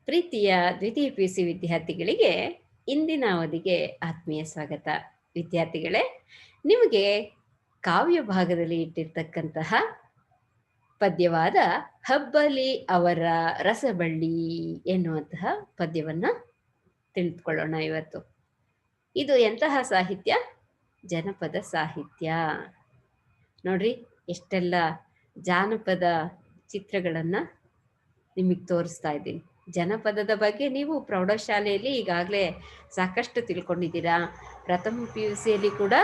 ಪ್ರೀತಿಯ ದ್ವಿತೀಯ PUC ವಿದ್ಯಾರ್ಥಿಗಳಿಗೆ ಇಂದಿನ ಅವಧಿಗೆ ಆತ್ಮೀಯ ಸ್ವಾಗತ. ವಿದ್ಯಾರ್ಥಿಗಳೇ, ನಿಮಗೆ ಕಾವ್ಯ ಭಾಗದಲ್ಲಿ ಇಟ್ಟಿರ್ತಕ್ಕಂತಹ ಪದ್ಯವಾದ ಹಬ್ಬಲಿ ಅವರ ರಸಬಳ್ಳಿ ಎನ್ನುವಂತಹ ಪದ್ಯವನ್ನ ತಿಳಿದುಕೊಳ್ಳೋಣ ಇವತ್ತು. ಇದು ಎಂತಹ ಸಾಹಿತ್ಯ? ಜನಪದ ಸಾಹಿತ್ಯ. ನೋಡ್ರಿ, ಎಷ್ಟೆಲ್ಲ ಜಾನಪದ ಚಿತ್ರಗಳನ್ನ ನಿಮಗೆ ತೋರಿಸ್ತಾ ಇದ್ದೀನಿ. ಜನಪದದ ಬಗ್ಗೆ ನೀವು ಪ್ರೌಢಶಾಲೆಯಲ್ಲಿ ಈಗಾಗಲೇ ಸಾಕಷ್ಟು ತಿಳ್ಕೊಂಡಿದ್ದೀರಾ. ಪ್ರಥಮ PUCಯಲ್ಲಿ ಕೂಡ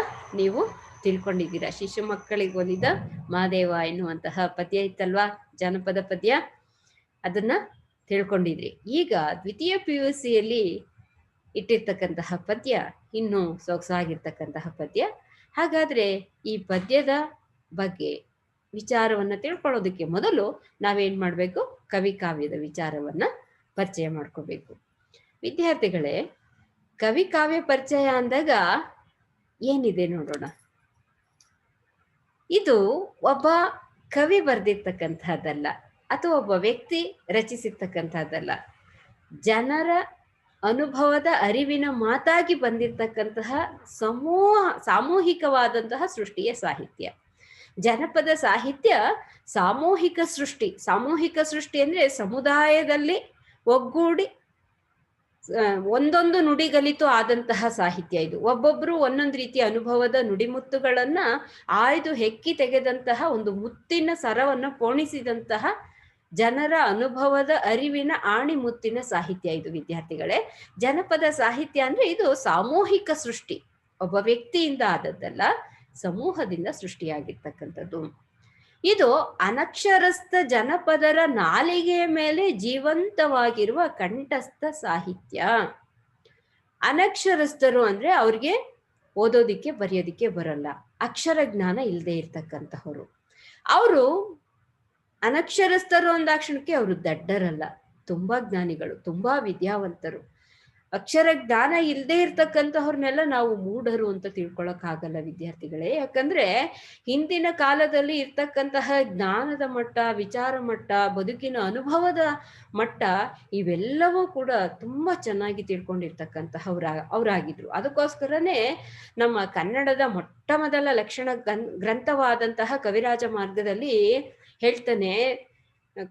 ನೀವು ತಿಳ್ಕೊಂಡಿದ್ದೀರಾ. ಶಿಶು ಮಕ್ಕಳಿಗೆ ಒಲಿದ ಮಾದೇವ ಎನ್ನುವಂತಹ ಪದ್ಯ ಇತ್ತಲ್ವಾ, ಜಾನಪದ ಪದ್ಯ, ಅದನ್ನ ತಿಳ್ಕೊಂಡಿದ್ರಿ. ಈಗ ದ್ವಿತೀಯ PUCಯಲ್ಲಿ ಇಟ್ಟಿರ್ತಕ್ಕಂತಹ ಪದ್ಯ ಇನ್ನೂ ಸೊಗಸಾಗಿರ್ತಕ್ಕಂತಹ ಪದ್ಯ. ಹಾಗಾದ್ರೆ ಈ ಪದ್ಯದ ಬಗ್ಗೆ ವಿಚಾರವನ್ನ ತಿಳ್ಕೊಳ್ಳೋದಕ್ಕೆ ಮೊದಲು ನಾವೇನ್ ಮಾಡ್ಬೇಕು? ಕವಿ ಕಾವ್ಯದ ವಿಚಾರವನ್ನ ಪರಿಚಯ ಮಾಡ್ಕೋಬೇಕು. ವಿದ್ಯಾರ್ಥಿಗಳೇ, ಕವಿ ಕಾವ್ಯ ಪರಿಚಯ ಅಂದಾಗ ಏನಿದೆ ನೋಡೋಣ. ಇದು ಒಬ್ಬ ಕವಿ ಬರೆದಿರ್ತಕ್ಕಂಥದ್ದಲ್ಲ, ಅಥವಾ ಒಬ್ಬ ವ್ಯಕ್ತಿ ರಚಿಸಿರ್ತಕ್ಕಂಥದ್ದಲ್ಲ. ಜನರ ಅನುಭವದ ಅರಿವಿನ ಮಾತಾಗಿ ಬಂದಿರತಕ್ಕಂತಹ ಸಾಮೂಹಿಕವಾದಂತಹ ಸೃಷ್ಟಿಯ ಸಾಹಿತ್ಯ. ಜನಪದ ಸಾಹಿತ್ಯ ಸಾಮೂಹಿಕ ಸೃಷ್ಟಿ. ಸಾಮೂಹಿಕ ಸೃಷ್ಟಿ ಅಂದ್ರೆ ಸಮುದಾಯದಲ್ಲಿ ಒಗ್ಗೂಡಿ ಒಂದೊಂದು ನುಡಿಗಲಿತು ಆದಂತಹ ಸಾಹಿತ್ಯ ಇದು. ಒಬ್ಬೊಬ್ರು ಒಂದೊಂದು ರೀತಿಯ ಅನುಭವದ ನುಡಿಮುತ್ತುಗಳನ್ನ ಆಯ್ದು ಹೆಕ್ಕಿ ತೆಗೆದಂತಹ ಒಂದು ಮುತ್ತಿನ ಸರವನ್ನು ಪೋಣಿಸಿದಂತಹ ಜನರ ಅನುಭವದ ಅರಿವಿನ ಆಣಿಮುತ್ತಿನ ಸಾಹಿತ್ಯ ಇದು ವಿದ್ಯಾರ್ಥಿಗಳೇ. ಜನಪದ ಸಾಹಿತ್ಯ ಅಂದ್ರೆ ಇದು ಸಾಮೂಹಿಕ ಸೃಷ್ಟಿ. ಒಬ್ಬ ವ್ಯಕ್ತಿಯಿಂದ ಆದದ್ದಲ್ಲ, ಸಮೂಹದಿಂದ ಸೃಷ್ಟಿಯಾಗಿರ್ತಕ್ಕಂಥದ್ದು. ಇದು ಅನಕ್ಷರಸ್ಥ ಜನಪದರ ನಾಲಿಗೆಯ ಮೇಲೆ ಜೀವಂತವಾಗಿರುವ ಕಂಠಸ್ಥ ಸಾಹಿತ್ಯ. ಅನಕ್ಷರಸ್ಥರು ಅಂದ್ರೆ ಅವ್ರಿಗೆ ಓದೋದಿಕ್ಕೆ ಬರೆಯೋದಿಕ್ಕೆ ಬರಲ್ಲ, ಅಕ್ಷರ ಜ್ಞಾನ ಇಲ್ಲದೆ ಇರ್ತಕ್ಕಂಥವ್ರು. ಅವರು ಅನಕ್ಷರಸ್ಥರು ಅಂದಾಕ್ಷಣಕ್ಕೆ ಅವರು ದಡ್ಡರಲ್ಲ, ತುಂಬಾ ಜ್ಞಾನಿಗಳು, ತುಂಬಾ ವಿದ್ಯಾವಂತರು. ಅಕ್ಷರ ಜ್ಞಾನ ಇಲ್ಲದೆ ಇರ್ತಕ್ಕಂಥವ್ರನ್ನೆಲ್ಲ ನಾವು ಮೂಢರು ಅಂತ ತಿಳ್ಕೊಳಕ್ ಆಗಲ್ಲ ವಿದ್ಯಾರ್ಥಿಗಳೇ. ಯಾಕಂದ್ರೆ ಹಿಂದಿನ ಕಾಲದಲ್ಲಿ ಇರ್ತಕ್ಕಂತಹ ಜ್ಞಾನದ ಮಟ್ಟ, ವಿಚಾರ ಮಟ್ಟ, ಬದುಕಿನ ಅನುಭವದ ಮಟ್ಟ ಇವೆಲ್ಲವೂ ಕೂಡ ತುಂಬಾ ಚೆನ್ನಾಗಿ ಅವರಾಗಿದ್ರು. ಅದಕ್ಕೋಸ್ಕರನೇ ನಮ್ಮ ಕನ್ನಡದ ಮೊಟ್ಟ ಮೊದಲ ಲಕ್ಷಣ ಗ್ರಂಥವಾದಂತಹ ಕವಿರಾಜ ಮಾರ್ಗದಲ್ಲಿ ಹೇಳ್ತಾನೆ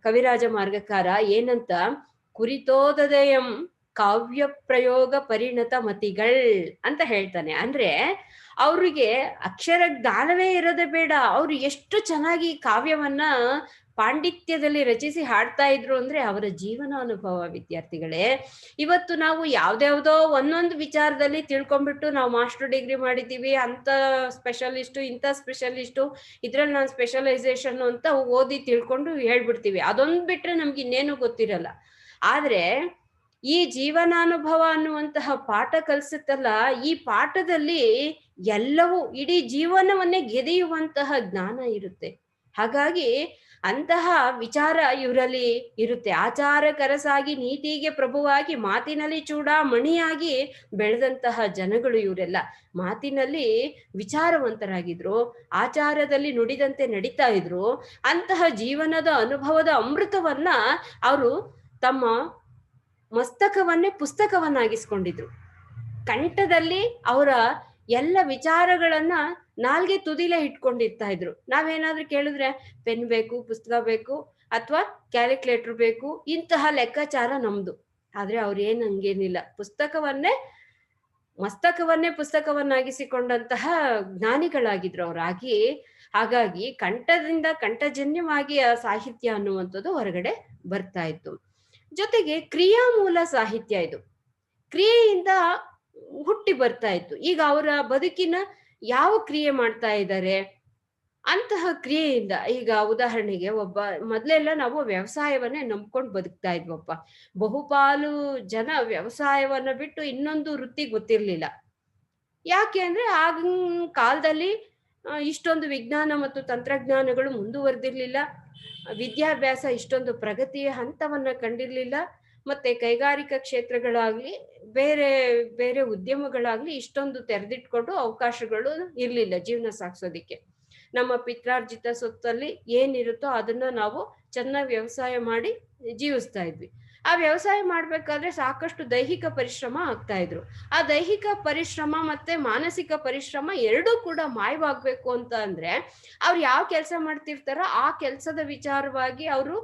ಕವಿರಾಜ ಮಾರ್ಗಕಾರ ಏನಂತ, ಕುರಿತೋದಯಂ ಕಾವ್ಯ ಪ್ರಯೋಗ ಪರಿಣತ ಮತಿಗಳ್ ಅಂತ ಹೇಳ್ತಾನೆ. ಅಂದ್ರೆ ಅವ್ರಿಗೆ ಅಕ್ಷರ ಜ್ಞಾನವೇ ಇರೋದೇ ಬೇಡ, ಅವ್ರು ಎಷ್ಟು ಚೆನ್ನಾಗಿ ಕಾವ್ಯವನ್ನ ಪಾಂಡಿತ್ಯದಲ್ಲಿ ರಚಿಸಿ ಹಾಡ್ತಾ ಇದ್ರು ಅಂದ್ರೆ ಅವರ ಜೀವನ ಅನುಭವ ವಿದ್ಯಾರ್ಥಿಗಳೇ. ಇವತ್ತು ನಾವು ಯಾವ್ದ್ಯಾವ್ದೋ ಒಂದೊಂದು ವಿಚಾರದಲ್ಲಿ ತಿಳ್ಕೊಂಡ್ಬಿಟ್ಟು ನಾವು ಮಾಸ್ಟರ್ ಡಿಗ್ರಿ ಮಾಡಿದ್ದೀವಿ, ಅಂತ ಸ್ಪೆಷಲಿಸ್ಟು, ಇಂಥ ಸ್ಪೆಷಲಿಸ್ಟು, ಇದ್ರಲ್ಲಿ ನಾನು ಸ್ಪೆಷಲೈಸೇಷನ್ ಅಂತ ಓದಿ ತಿಳ್ಕೊಂಡು ಹೇಳ್ಬಿಡ್ತೀವಿ. ಅದೊಂದು ಬಿಟ್ರೆ ನಮ್ಗೆ ಇನ್ನೇನು ಗೊತ್ತಿರಲ್ಲ. ಆದ್ರೆ ಈ ಜೀವನಾನುಭವ ಅನ್ನುವಂತಹ ಪಾಠ ಕಲಿಸುತ್ತಲ್ಲ, ಈ ಪಾಠದಲ್ಲಿ ಎಲ್ಲವೂ ಇಡೀ ಜೀವನವನ್ನೇ ಗೆದೆಯುವಂತಹ ಜ್ಞಾನ ಇರುತ್ತೆ. ಹಾಗಾಗಿ ಅಂತಹ ವಿಚಾರ ಇವರಲ್ಲಿ ಇರುತ್ತೆ. ಆಚಾರ ಕರಸಾಗಿ ನೀತಿಗೆ ಪ್ರಭುವಾಗಿ ಮಾತಿನಲ್ಲಿ ಚೂಡಾಮಣಿಯಾಗಿ ಬೆಳೆದಂತಹ ಜನಗಳು ಇವರೆಲ್ಲ. ಮಾತಿನಲ್ಲಿ ವಿಚಾರವಂತರಾಗಿದ್ರು, ಆಚಾರದಲ್ಲಿ ನುಡಿದಂತೆ ನಡೀತಾ ಇದ್ರು. ಅಂತಹ ಜೀವನದ ಅನುಭವದ ಅಮೃತವನ್ನ ಅವರು ತಮ್ಮ ಮಸ್ತಕವನ್ನೇ ಪುಸ್ತಕವನ್ನಾಗಿಸ್ಕೊಂಡಿದ್ರು. ಕಂಠದಲ್ಲಿ ಅವರ ಎಲ್ಲ ವಿಚಾರಗಳನ್ನ ನಾಲ್ಗೆ ತುದಿಲೇ ಇಟ್ಕೊಂಡಿರ್ತಾ ಇದ್ರು. ನಾವೇನಾದ್ರೂ ಕೇಳಿದ್ರೆ ಪೆನ್ ಬೇಕು, ಪುಸ್ತಕ ಬೇಕು, ಅಥವಾ ಕ್ಯಾಲ್ಕುಲೇಟರ್ ಬೇಕು, ಇಂತಹ ಲೆಕ್ಕಾಚಾರ ನಮ್ದು. ಆದ್ರೆ ಅವ್ರೇನ್ ಹಂಗೇನಿಲ್ಲ, ಮಸ್ತಕವನ್ನೇ ಪುಸ್ತಕವನ್ನಾಗಿಸಿಕೊಂಡಂತಹ ಜ್ಞಾನಿಗಳಾಗಿದ್ರು ಅವರಾಗಿ. ಹಾಗಾಗಿ ಕಂಠದಿಂದ ಕಂಠಜನ್ಯವಾಗಿ ಆ ಸಾಹಿತ್ಯ ಅನ್ನುವಂಥದ್ದು ಹೊರಗಡೆ ಬರ್ತಾ ಇತ್ತು. ಜೊತೆಗೆ ಕ್ರಿಯಾಮೂಲ ಸಾಹಿತ್ಯ ಇದು. ಕ್ರಿಯೆಯಿಂದ ಹುಟ್ಟಿ ಬರ್ತಾ ಇತ್ತು. ಈಗ ಅವರ ಬದುಕಿನ ಯಾವ ಕ್ರಿಯೆ ಮಾಡ್ತಾ ಇದ್ದಾರೆ ಅಂತಹ ಕ್ರಿಯೆಯಿಂದ, ಈಗ ಉದಾಹರಣೆಗೆ ಮೊದಲೆಲ್ಲ ನಾವು ವ್ಯವಸಾಯವನ್ನೇ ನಂಬ್ಕೊಂಡು ಬದುಕ್ತಾ ಇದ್ವಪ್ಪ. ಬಹುಪಾಲು ಜನ ವ್ಯವಸಾಯವನ್ನ ಬಿಟ್ಟು ಇನ್ನೊಂದು ವೃತ್ತಿ ಗೊತ್ತಿರ್ಲಿಲ್ಲ. ಯಾಕೆ ಅಂದ್ರೆ ಆಗಿನ ಕಾಲದಲ್ಲಿ ಇಷ್ಟೊಂದು ವಿಜ್ಞಾನ ಮತ್ತು ತಂತ್ರಜ್ಞಾನಗಳು ಮುಂದುವರೆದಿರ್ಲಿಲ್ಲ, ವಿದ್ಯಾಭ್ಯಾಸ ಇಷ್ಟೊಂದು ಪ್ರಗತಿಯ ಹಂತವನ್ನ ಕಂಡಿರ್ಲಿಲ್ಲ, ಮತ್ತೆ ಕೈಗಾರಿಕಾ ಕ್ಷೇತ್ರಗಳಾಗ್ಲಿ ಬೇರೆ ಬೇರೆ ಉದ್ಯಮಗಳಾಗ್ಲಿ ಇಷ್ಟೊಂದು ತೆರೆದಿಟ್ಕೊಂಡು ಅವಕಾಶಗಳು ಇರ್ಲಿಲ್ಲ ಜೀವನ ಸಾಗಿಸೋದಿಕ್ಕೆ. ನಮ್ಮ ಪಿತ್ರಾರ್ಜಿತ ಸೊತ್ತಲ್ಲಿ ಏನಿರುತ್ತೋ ಅದನ್ನ ನಾವು ಚೆನ್ನಾಗಿ ವ್ಯವಸಾಯ ಮಾಡಿ ಜೀವಿಸ್ತಾ ಇದ್ವಿ. ಆ ವ್ಯವಸಾಯ ಮಾಡ್ಬೇಕಾದ್ರೆ ಸಾಕಷ್ಟು ದೈಹಿಕ ಪರಿಶ್ರಮ ಆಗ್ತಾ ಇದ್ರು. ಆ ದೈಹಿಕ ಪರಿಶ್ರಮ ಮತ್ತೆ ಮಾನಸಿಕ ಪರಿಶ್ರಮ ಎರಡೂ ಕೂಡ ಮಾಯವಾಗ್ಬೇಕು ಅಂತ ಅಂದ್ರೆ ಅವ್ರು ಯಾವ ಕೆಲಸ ಮಾಡ್ತಿರ್ತಾರೋ ಆ ಕೆಲಸದ ವಿಚಾರವಾಗಿ ಅವರು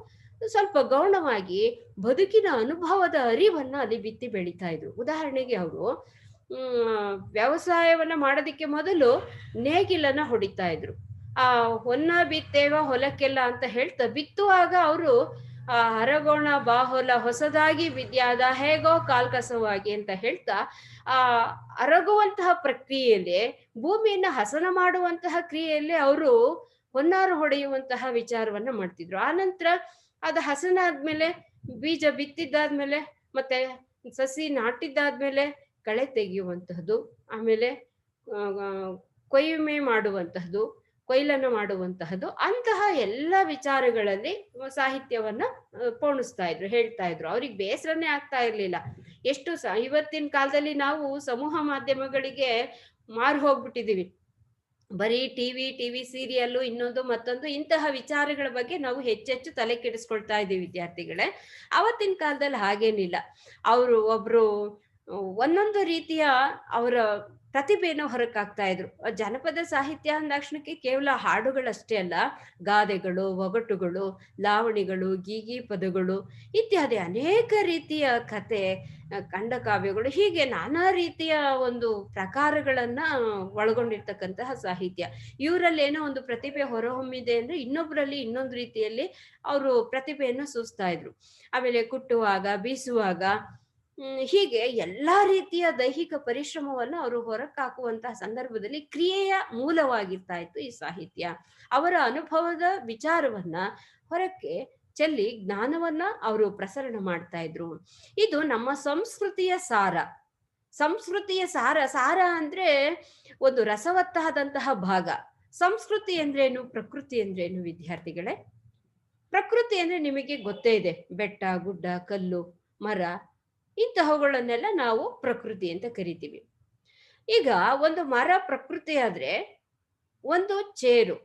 ಸ್ವಲ್ಪ ಗೌಣವಾಗಿ ಬದುಕಿನ ಅನುಭವದ ಅರಿವನ್ನ ಅಲ್ಲಿ ಬಿತ್ತಿ ಬೆಳೀತಾ ಇದ್ರು. ಉದಾಹರಣೆಗೆ ಅವರು ವ್ಯವಸಾಯವನ್ನ ಮಾಡೋದಿಕ್ಕೆ ಮೊದಲು ನೇಗಿಲನ್ನ ಹೊಡಿತಾ ಇದ್ರು. ಆ ಹೊನ್ನ ಬಿತ್ತೇವ ಹೊಲಕ್ಕೆಲ್ಲ ಅಂತ ಹೇಳ್ತಾ ಬಿತ್ತುವಾಗ ಅವರು ಹರಗೋಣ ಬಾಹೊಲ ಹೊಸದಾಗಿ ವಿದ್ಯಾದ ಹೇಗೋ ಕಾಲ್ಕಸವಾಗಿ ಅಂತ ಹೇಳ್ತಾ ಆ ಅರಗುವಂತಹ ಪ್ರಕ್ರಿಯೆಯಲ್ಲಿ ಭೂಮಿಯನ್ನ ಹಸನ ಮಾಡುವಂತಹ ಕ್ರಿಯೆಯಲ್ಲಿ ಅವರು ಹೊನ್ನಾರು ಹೊಡೆಯುವಂತಹ ವಿಚಾರವನ್ನ ಮಾಡ್ತಿದ್ರು. ಆನಂತರ ಅದು ಹಸನ ಆದ್ಮೇಲೆ ಬೀಜ ಬಿತ್ತಿದ್ದಾದ್ಮೇಲೆ ಮತ್ತೆ ಸಸಿ ನಾಟಿದ್ದಾದ್ಮೇಲೆ ಕಳೆ ತೆಗೆಯುವಂತಹದ್ದು, ಆಮೇಲೆ ಕೊಯ್ಮೆ ಮಾಡುವಂತಹದ್ದು, ಕೊಯ್ಲನ್ನು ಮಾಡುವಂತಹದ್ದು, ಅಂತಹ ಎಲ್ಲ ವಿಚಾರಗಳಲ್ಲಿ ಸಾಹಿತ್ಯವನ್ನ ಪೋಣಿಸ್ತಾ ಇದ್ರು, ಹೇಳ್ತಾ ಇದ್ರು. ಅವ್ರಿಗೆ ಬೇಸರನೇ ಆಗ್ತಾ ಇರ್ಲಿಲ್ಲ. ಎಷ್ಟು ಇವತ್ತಿನ ಕಾಲದಲ್ಲಿ ನಾವು ಸಮೂಹ ಮಾಧ್ಯಮಗಳಿಗೆ ಮಾರು ಹೋಗ್ಬಿಟ್ಟಿದೀವಿ. ಬರೀ ಟಿವಿ ಸೀರಿಯಲ್ಲು ಇನ್ನೊಂದು ಮತ್ತೊಂದು ಇಂತಹ ವಿಚಾರಗಳ ಬಗ್ಗೆ ನಾವು ಹೆಚ್ಚೆಚ್ಚು ತಲೆ ಕೆಡಿಸ್ಕೊಳ್ತಾ ಇದ್ದೀವಿ ವಿದ್ಯಾರ್ಥಿಗಳೇ. ಅವತ್ತಿನ ಕಾಲದಲ್ಲಿ ಹಾಗೇನಿಲ್ಲ. ಅವರು ಒಬ್ರು ಒಂದೊಂದು ರೀತಿಯ ಅವರ ಪ್ರತಿಭೆಯನ್ನು ಹೊರಕಾಗ್ತಾ ಇದ್ರು. ಜನಪದ ಸಾಹಿತ್ಯ ಅಂದಾಕ್ಷಣಕ್ಕೆ ಕೇವಲ ಹಾಡುಗಳಷ್ಟೇ ಅಲ್ಲ, ಗಾದೆಗಳು, ಒಗಟುಗಳು, ಲಾವಣಿಗಳು, ಗೀಗಿ ಪದಗಳು ಇತ್ಯಾದಿ ಅನೇಕ ರೀತಿಯ ಕತೆ, ಖಂಡಕಾವ್ಯಗಳು, ಹೀಗೆ ನಾನಾ ರೀತಿಯ ಒಂದು ಪ್ರಕಾರಗಳನ್ನ ಒಳಗೊಂಡಿರ್ತಕ್ಕಂತಹ ಸಾಹಿತ್ಯ. ಇವರಲ್ಲಿ ಏನೋ ಒಂದು ಪ್ರತಿಭೆ ಹೊರಹೊಮ್ಮಿದೆ ಅಂದ್ರೆ ಇನ್ನೊಬ್ಬರಲ್ಲಿ ಇನ್ನೊಂದು ರೀತಿಯಲ್ಲಿ ಅವರು ಪ್ರತಿಭೆಯನ್ನು ಸೂಸ್ತಾ ಇದ್ರು. ಆಮೇಲೆ ಕುಟ್ಟುವಾಗ, ಬೀಸುವಾಗ, ಹೀಗೆ ಎಲ್ಲಾ ರೀತಿಯ ದೈಹಿಕ ಪರಿಶ್ರಮವನ್ನು ಅವರು ಹೊರಕಾಕುವಂತಹ ಸಂದರ್ಭದಲ್ಲಿ ಕ್ರಿಯೆಯ ಮೂಲವಾಗಿರ್ತಾ ಇತ್ತು ಈ ಸಾಹಿತ್ಯ. ಅವರ ಅನುಭವದ ವಿಚಾರವನ್ನ ಹೊರಕ್ಕೆ ಚೆಲ್ಲಿ ಜ್ಞಾನವನ್ನ ಅವರು ಪ್ರಸರಣ ಮಾಡ್ತಾ ಇದ್ರು. ಇದು ನಮ್ಮ ಸಂಸ್ಕೃತಿಯ ಸಾರ. ಸಂಸ್ಕೃತಿಯ ಸಾರ ಅಂದ್ರೆ ಒಂದು ರಸವತ್ತಾದಂತಹ ಭಾಗ. ಸಂಸ್ಕೃತಿ ಅಂದ್ರೇನು, ಪ್ರಕೃತಿ ಅಂದ್ರೇನು ವಿದ್ಯಾರ್ಥಿಗಳೇ? ಪ್ರಕೃತಿ ಅಂದ್ರೆ ನಿಮಗೆ ಗೊತ್ತೇ ಇದೆ. ಬೆಟ್ಟ, ಗುಡ್ಡ, ಕಲ್ಲು, ಮರ, ಇಂತಹವುಗಳನ್ನೆಲ್ಲ ನಾವು ಪ್ರಕೃತಿ ಅಂತ ಕರಿತೀವಿ. ಈಗ ಒಂದು ಮರ ಪ್ರಕೃತಿ ಆದ್ರೆ ಒಂದು ಚೇರು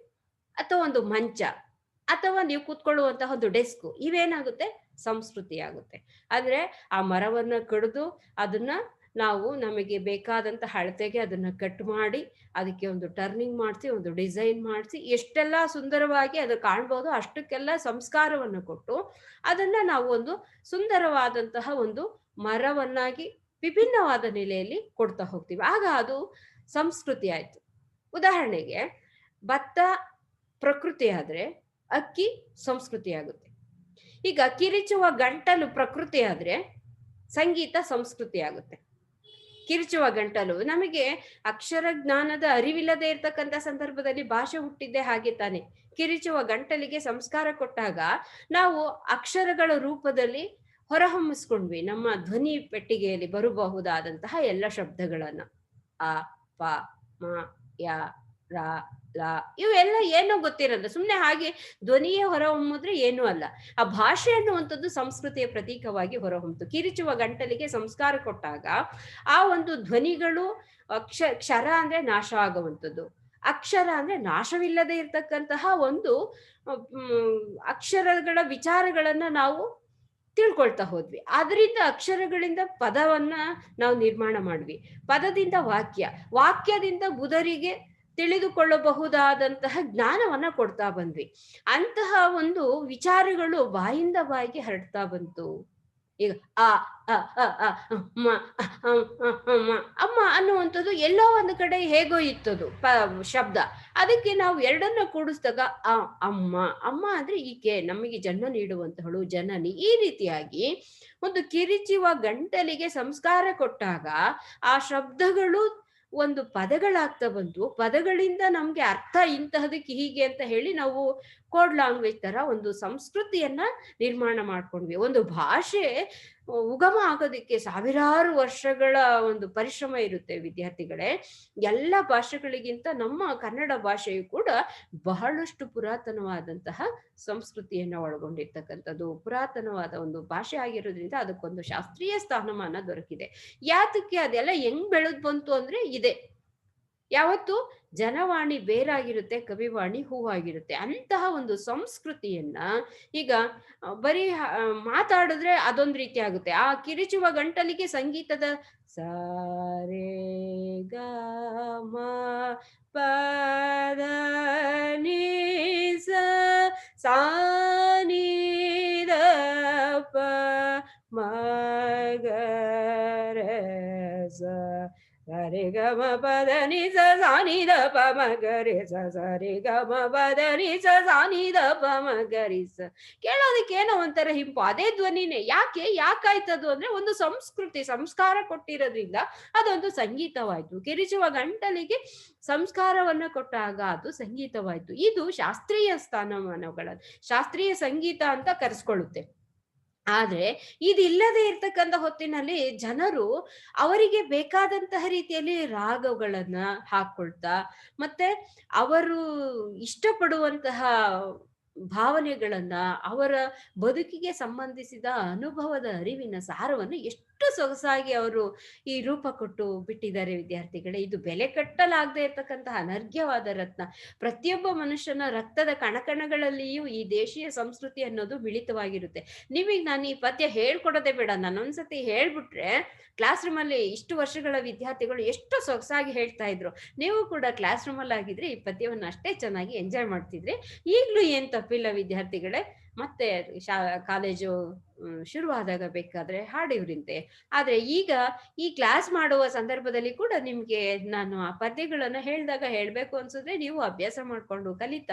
ಅಥವಾ ಒಂದು ಮಂಚ ಅಥವಾ ನೀವು ಕೂತ್ಕೊಳ್ಳುವಂತಹ ಒಂದು ಡೆಸ್ಕು ಇವೇನಾಗುತ್ತೆ, ಸಂಸ್ಕೃತಿ ಆಗುತ್ತೆ. ಆದ್ರೆ ಆ ಮರವನ್ನ ಕಡಿದು ಅದನ್ನ ನಾವು ನಮಗೆ ಬೇಕಾದಂತ ಅಳತೆಗೆ ಅದನ್ನ ಕಟ್ ಮಾಡಿ ಅದಕ್ಕೆ ಒಂದು ಟರ್ನಿಂಗ್ ಮಾಡಿಸಿ, ಒಂದು ಡಿಸೈನ್ ಮಾಡಿಸಿ, ಎಷ್ಟೆಲ್ಲ ಸುಂದರವಾಗಿ ಅದು ಕಾಣ್ಬೋದು ಅಷ್ಟಕ್ಕೆಲ್ಲ ಸಂಸ್ಕಾರವನ್ನು ಕೊಟ್ಟು ಅದನ್ನ ನಾವು ಒಂದು ಸುಂದರವಾದಂತಹ ಒಂದು ಮರವನ್ನಾಗಿ ವಿಭಿನ್ನವಾದ ನೆಲೆಯಲ್ಲಿ ಕೊಡ್ತಾ ಹೋಗ್ತೀವಿ. ಆಗ ಅದು ಸಂಸ್ಕೃತಿ ಆಯ್ತು. ಉದಾಹರಣೆಗೆ ಭತ್ತ ಪ್ರಕೃತಿ ಆದ್ರೆ ಅಕ್ಕಿ ಸಂಸ್ಕೃತಿ ಆಗುತ್ತೆ. ಈಗ ಕಿರಿಚುವ ಗಂಟಲು ಪ್ರಕೃತಿ ಆದ್ರೆ ಸಂಗೀತ ಸಂಸ್ಕೃತಿ ಆಗುತ್ತೆ. ಕಿರಿಚುವ ಗಂಟಲು, ನಮಗೆ ಅಕ್ಷರ ಜ್ಞಾನದ ಅರಿವಿಲ್ಲದೆ ಇರ್ತಕ್ಕಂಥ ಸಂದರ್ಭದಲ್ಲಿ ಭಾಷೆ ಹುಟ್ಟಿದ್ದೆ ಹಾಗೆ ತಾನೆ. ಕಿರಿಚುವ ಗಂಟಲಿಗೆ ಸಂಸ್ಕಾರ ಕೊಟ್ಟಾಗ ನಾವು ಅಕ್ಷರಗಳ ರೂಪದಲ್ಲಿ ಹೊರಹೊಮ್ಮಿಸ್ಕೊಂಡ್ವಿ ನಮ್ಮ ಧ್ವನಿ ಪೆಟ್ಟಿಗೆಯಲ್ಲಿ ಬರಬಹುದಾದಂತಹ ಎಲ್ಲ ಶಬ್ದಗಳನ್ನ. ಅ, ಪ, ಮ, ಯ, ರ, ಲ, ಇವೆಲ್ಲ ಏನೋ ಗೊತ್ತಿರಲ್ಲ, ಸುಮ್ನೆ ಹಾಗೆ ಧ್ವನಿಯೇ ಹೊರಹೊಮ್ಮಿದ್ರೆ ಏನೂ ಅಲ್ಲ. ಆ ಭಾಷೆ ಅನ್ನುವಂಥದ್ದು ಸಂಸ್ಕೃತಿಯ ಪ್ರತೀಕವಾಗಿ ಹೊರಹೊಮ್ಮಿತು. ಕಿರಿಚುವ ಗಂಟಲಿಗೆ ಸಂಸ್ಕಾರ ಕೊಟ್ಟಾಗ ಆ ಒಂದು ಧ್ವನಿಗಳು, ಕ್ಷರ ಅಂದ್ರೆ ನಾಶ ಆಗುವಂಥದ್ದು, ಅಕ್ಷರ ಅಂದ್ರೆ ನಾಶವಿಲ್ಲದೆ ಇರ್ತಕ್ಕಂತಹ ಒಂದು ಅಕ್ಷರಗಳ ವಿಚಾರಗಳನ್ನ ನಾವು ತಿಳ್ಕೊಳ್ತಾ ಹೋದ್ವಿ. ಅದರಿಂದ ಅಕ್ಷರಗಳಿಂದ ಪದವನ್ನ ನಾವು ನಿರ್ಮಾಣ ಮಾಡ್ವಿ, ಪದದಿಂದ ವಾಕ್ಯ, ವಾಕ್ಯದಿಂದ ಬುಧರಿಗೆ ತಿಳಿದುಕೊಳ್ಳಬಹುದಾದಂತಹ ಜ್ಞಾನವನ್ನ ಕೊಡ್ತಾ ಬಂದ್ವಿ. ಅಂತಹ ಒಂದು ವಿಚಾರಗಳು ಬಾಯಿಂದ ಬಾಯಿಗೆ ಹರಡ್ತಾ ಬಂತು. ಈಗ ಆ ಅಮ್ಮ ಅನ್ನುವಂಥದ್ದು ಎಲ್ಲೋ ಒಂದು ಕಡೆ ಹೇಗೋ ಇತ್ತದು ಶಬ್ದ. ಅದಕ್ಕೆ ನಾವು ಎರಡನ್ನ ಕೂಡಿಸಿದಾಗ ಅಮ್ಮ, ಅಮ್ಮ ಅಂದ್ರೆ ಈಕೆ ನಮಗೆ ಜನ್ಮ ನೀಡುವಂತಹಳು, ಜನನಿ. ಈ ರೀತಿಯಾಗಿ ಒಂದು ಕಿರಿಚುವ ಗಂಟಲಿಗೆ ಸಂಸ್ಕಾರ ಕೊಟ್ಟಾಗ ಆ ಶಬ್ದಗಳು ಒಂದು ಪದಗಳಾಗ್ತಾ ಬಂತು. ಪದಗಳಿಂದ ನಮ್ಗೆ ಅರ್ಥ ಇಂತಹದಕ್ಕೆ ಹೀಗೆ ಅಂತ ಹೇಳಿ ನಾವು ಕೋಡ್ ಲ್ಯಾಂಗ್ವೇಜ್ ತರ ಒಂದು ಸಂಸ್ಕೃತಿಯನ್ನ ನಿರ್ಮಾಣ ಮಾಡ್ಕೊಂಡ್ವಿ. ಒಂದು ಭಾಷೆ ಉಗಮ ಆಗೋದಕ್ಕೆ ಸಾವಿರಾರು ವರ್ಷಗಳ ಒಂದು ಪರಿಶ್ರಮ ಇರುತ್ತೆ ವಿದ್ಯಾರ್ಥಿಗಳೇ. ಎಲ್ಲ ಭಾಷೆಗಳಿಗಿಂತ ನಮ್ಮ ಕನ್ನಡ ಭಾಷೆಯು ಕೂಡ ಬಹಳಷ್ಟು ಪುರಾತನವಾದಂತಹ ಸಂಸ್ಕೃತಿಯನ್ನ ಒಳಗೊಂಡಿರ್ತಕ್ಕಂಥದ್ದು, ಪುರಾತನವಾದ ಒಂದು ಭಾಷೆ ಆಗಿರೋದ್ರಿಂದ ಅದಕ್ಕೊಂದು ಶಾಸ್ತ್ರೀಯ ಸ್ಥಾನಮಾನ ದೊರಕಿದೆ. ಯಾತಕ್ಕೆ ಅದೆಲ್ಲ ಹೆಂಗ್ ಬೆಳೆದ್ ಬಂತು ಅಂದ್ರೆ ಇದೆ. ಯಾವತ್ತು ಜನವಾಣಿ ಬೇರಾಗಿರುತ್ತೆ, ಕವಿವಾಣಿ ಹೂವಾಗಿರುತ್ತೆ. ಅಂತಹ ಒಂದು ಸಂಸ್ಕೃತಿಯನ್ನ ಈಗ ಬರೀ ಮಾತಾಡಿದ್ರೆ ಅದೊಂದು ರೀತಿ ಆಗುತ್ತೆ. ಆ ಕಿರಿಚುವ ಗಂಟಲಿಗೆ ಸಂಗೀತದ ಸ ರೇ ಗ ಮ ಪ ದ ni ಸ ಸಾ ni ದ ಪ ಮ ಗ re ಸ ಸರಿ ಗ ಮ ಪ ದ ni ಸ ಸಾ ni ದ ಪ ಮ ಗ re ಸ ಸರಿ ಗ ಮ ಪ ದ ni ಸ ಸಾ ni ದ ಪ ಮ ಗ ರಿ ಸ. ಕೇಳೋದಕ್ಕೆ ಏನೋ ಒಂಥರ ಹಿಂಪು, ಅದೇ ಧ್ವನಿನೇ. ಯಾಕಾಯ್ತದು ಅಂದ್ರೆ ಒಂದು ಸಂಸ್ಕೃತಿ ಸಂಸ್ಕಾರ ಕೊಟ್ಟಿರೋದ್ರಿಂದ ಅದೊಂದು ಸಂಗೀತವಾಯ್ತು. ಕಿರಿಚುವ ಗಂಟಲಿಗೆ ಸಂಸ್ಕಾರವನ್ನ ಕೊಟ್ಟಾಗ ಅದು ಸಂಗೀತವಾಯ್ತು. ಇದು ಶಾಸ್ತ್ರೀಯ ಸ್ಥಾನಮಾನಗಳ, ಶಾಸ್ತ್ರೀಯ ಸಂಗೀತ ಅಂತ ಕರೆಸ್ಕೊಳ್ಳುತ್ತೆ. ಆದ್ರೆ ಇದಿಲ್ಲದೆ ಇರ್ತಕ್ಕಂಥ ಹೊತ್ತಿನಲ್ಲಿ ಜನರು ಅವರಿಗೆ ಬೇಕಾದಂತಹ ರೀತಿಯಲ್ಲಿ ರಾಗಗಳನ್ನ ಹಾಕೊಳ್ತಾ, ಮತ್ತೆ ಅವರು ಇಷ್ಟಪಡುವಂತಹ ಭಾವನೆಗಳನ್ನ, ಅವರ ಬದುಕಿಗೆ ಸಂಬಂಧಿಸಿದ ಅನುಭವದ ಅರಿವಿನ ಸಾರವನ್ನು ಎಷ್ಟು ಸೊಗಸಾಗಿ ಅವರು ಈ ರೂಪ ಕೊಟ್ಟು ಬಿಟ್ಟಿದ್ದಾರೆ ವಿದ್ಯಾರ್ಥಿಗಳೇ. ಇದು ಬೆಲೆ ಕಟ್ಟಲಾಗದೆ ಇರ್ತಕ್ಕಂತಹ ಅನರ್ಘ್ಯವಾದ ರತ್ನ. ಪ್ರತಿಯೊಬ್ಬ ಮನುಷ್ಯನ ರಕ್ತದ ಕಣಕಣಗಳಲ್ಲಿಯೂ ಈ ದೇಶೀಯ ಸಂಸ್ಕೃತಿ ಅನ್ನೋದು ಮಿಳಿತವಾಗಿರುತ್ತೆ. ನೀವೀಗ ನಾನು ಈ ಪದ್ಯ ಹೇಳ್ಕೊಡೋದೇ ಬೇಡ, ನಾನು ಒಂದ್ಸತಿ ಹೇಳ್ಬಿಟ್ರೆ ಕ್ಲಾಸ್ ರೂಮ್ ಅಲ್ಲಿ ಇಷ್ಟು ವರ್ಷಗಳ ವಿದ್ಯಾರ್ಥಿಗಳು ಎಷ್ಟು ಸೊಗಸಾಗಿ ಹೇಳ್ತಾ ಇದ್ರು. ನೀವು ಕೂಡ ಕ್ಲಾಸ್ ರೂಮ್ ಅಲ್ಲಿ ಆಗಿದ್ರೆ ಈ ಪದ್ಯವನ್ನು ಅಷ್ಟೇ ಚೆನ್ನಾಗಿ ಎಂಜಾಯ್ ಮಾಡ್ತಿದ್ರಿ. ಈಗ್ಲೂ ಏನ್ ತಪ್ಪಿಲ್ಲ ವಿದ್ಯಾರ್ಥಿಗಳೇ. ಮತ್ತೆ ಕಾಲೇಜು ಶುರುವಾದಾಗ ಬೇಕಾದ್ರೆ ಹಾಡಿವ್ರಿಂತೆ. ಆದ್ರೆ ಈಗ ಈ ಕ್ಲಾಸ್ ಮಾಡುವ ಸಂದರ್ಭದಲ್ಲಿ ಕೂಡ ನಿಮ್ಗೆ ನಾನು ಆ ಪದ್ಯಗಳನ್ನ ಹೇಳ್ದಾಗ ಹೇಳ್ಬೇಕು ಅನ್ಸಿದ್ರೆ ನೀವು ಅಭ್ಯಾಸ ಮಾಡ್ಕೊಂಡು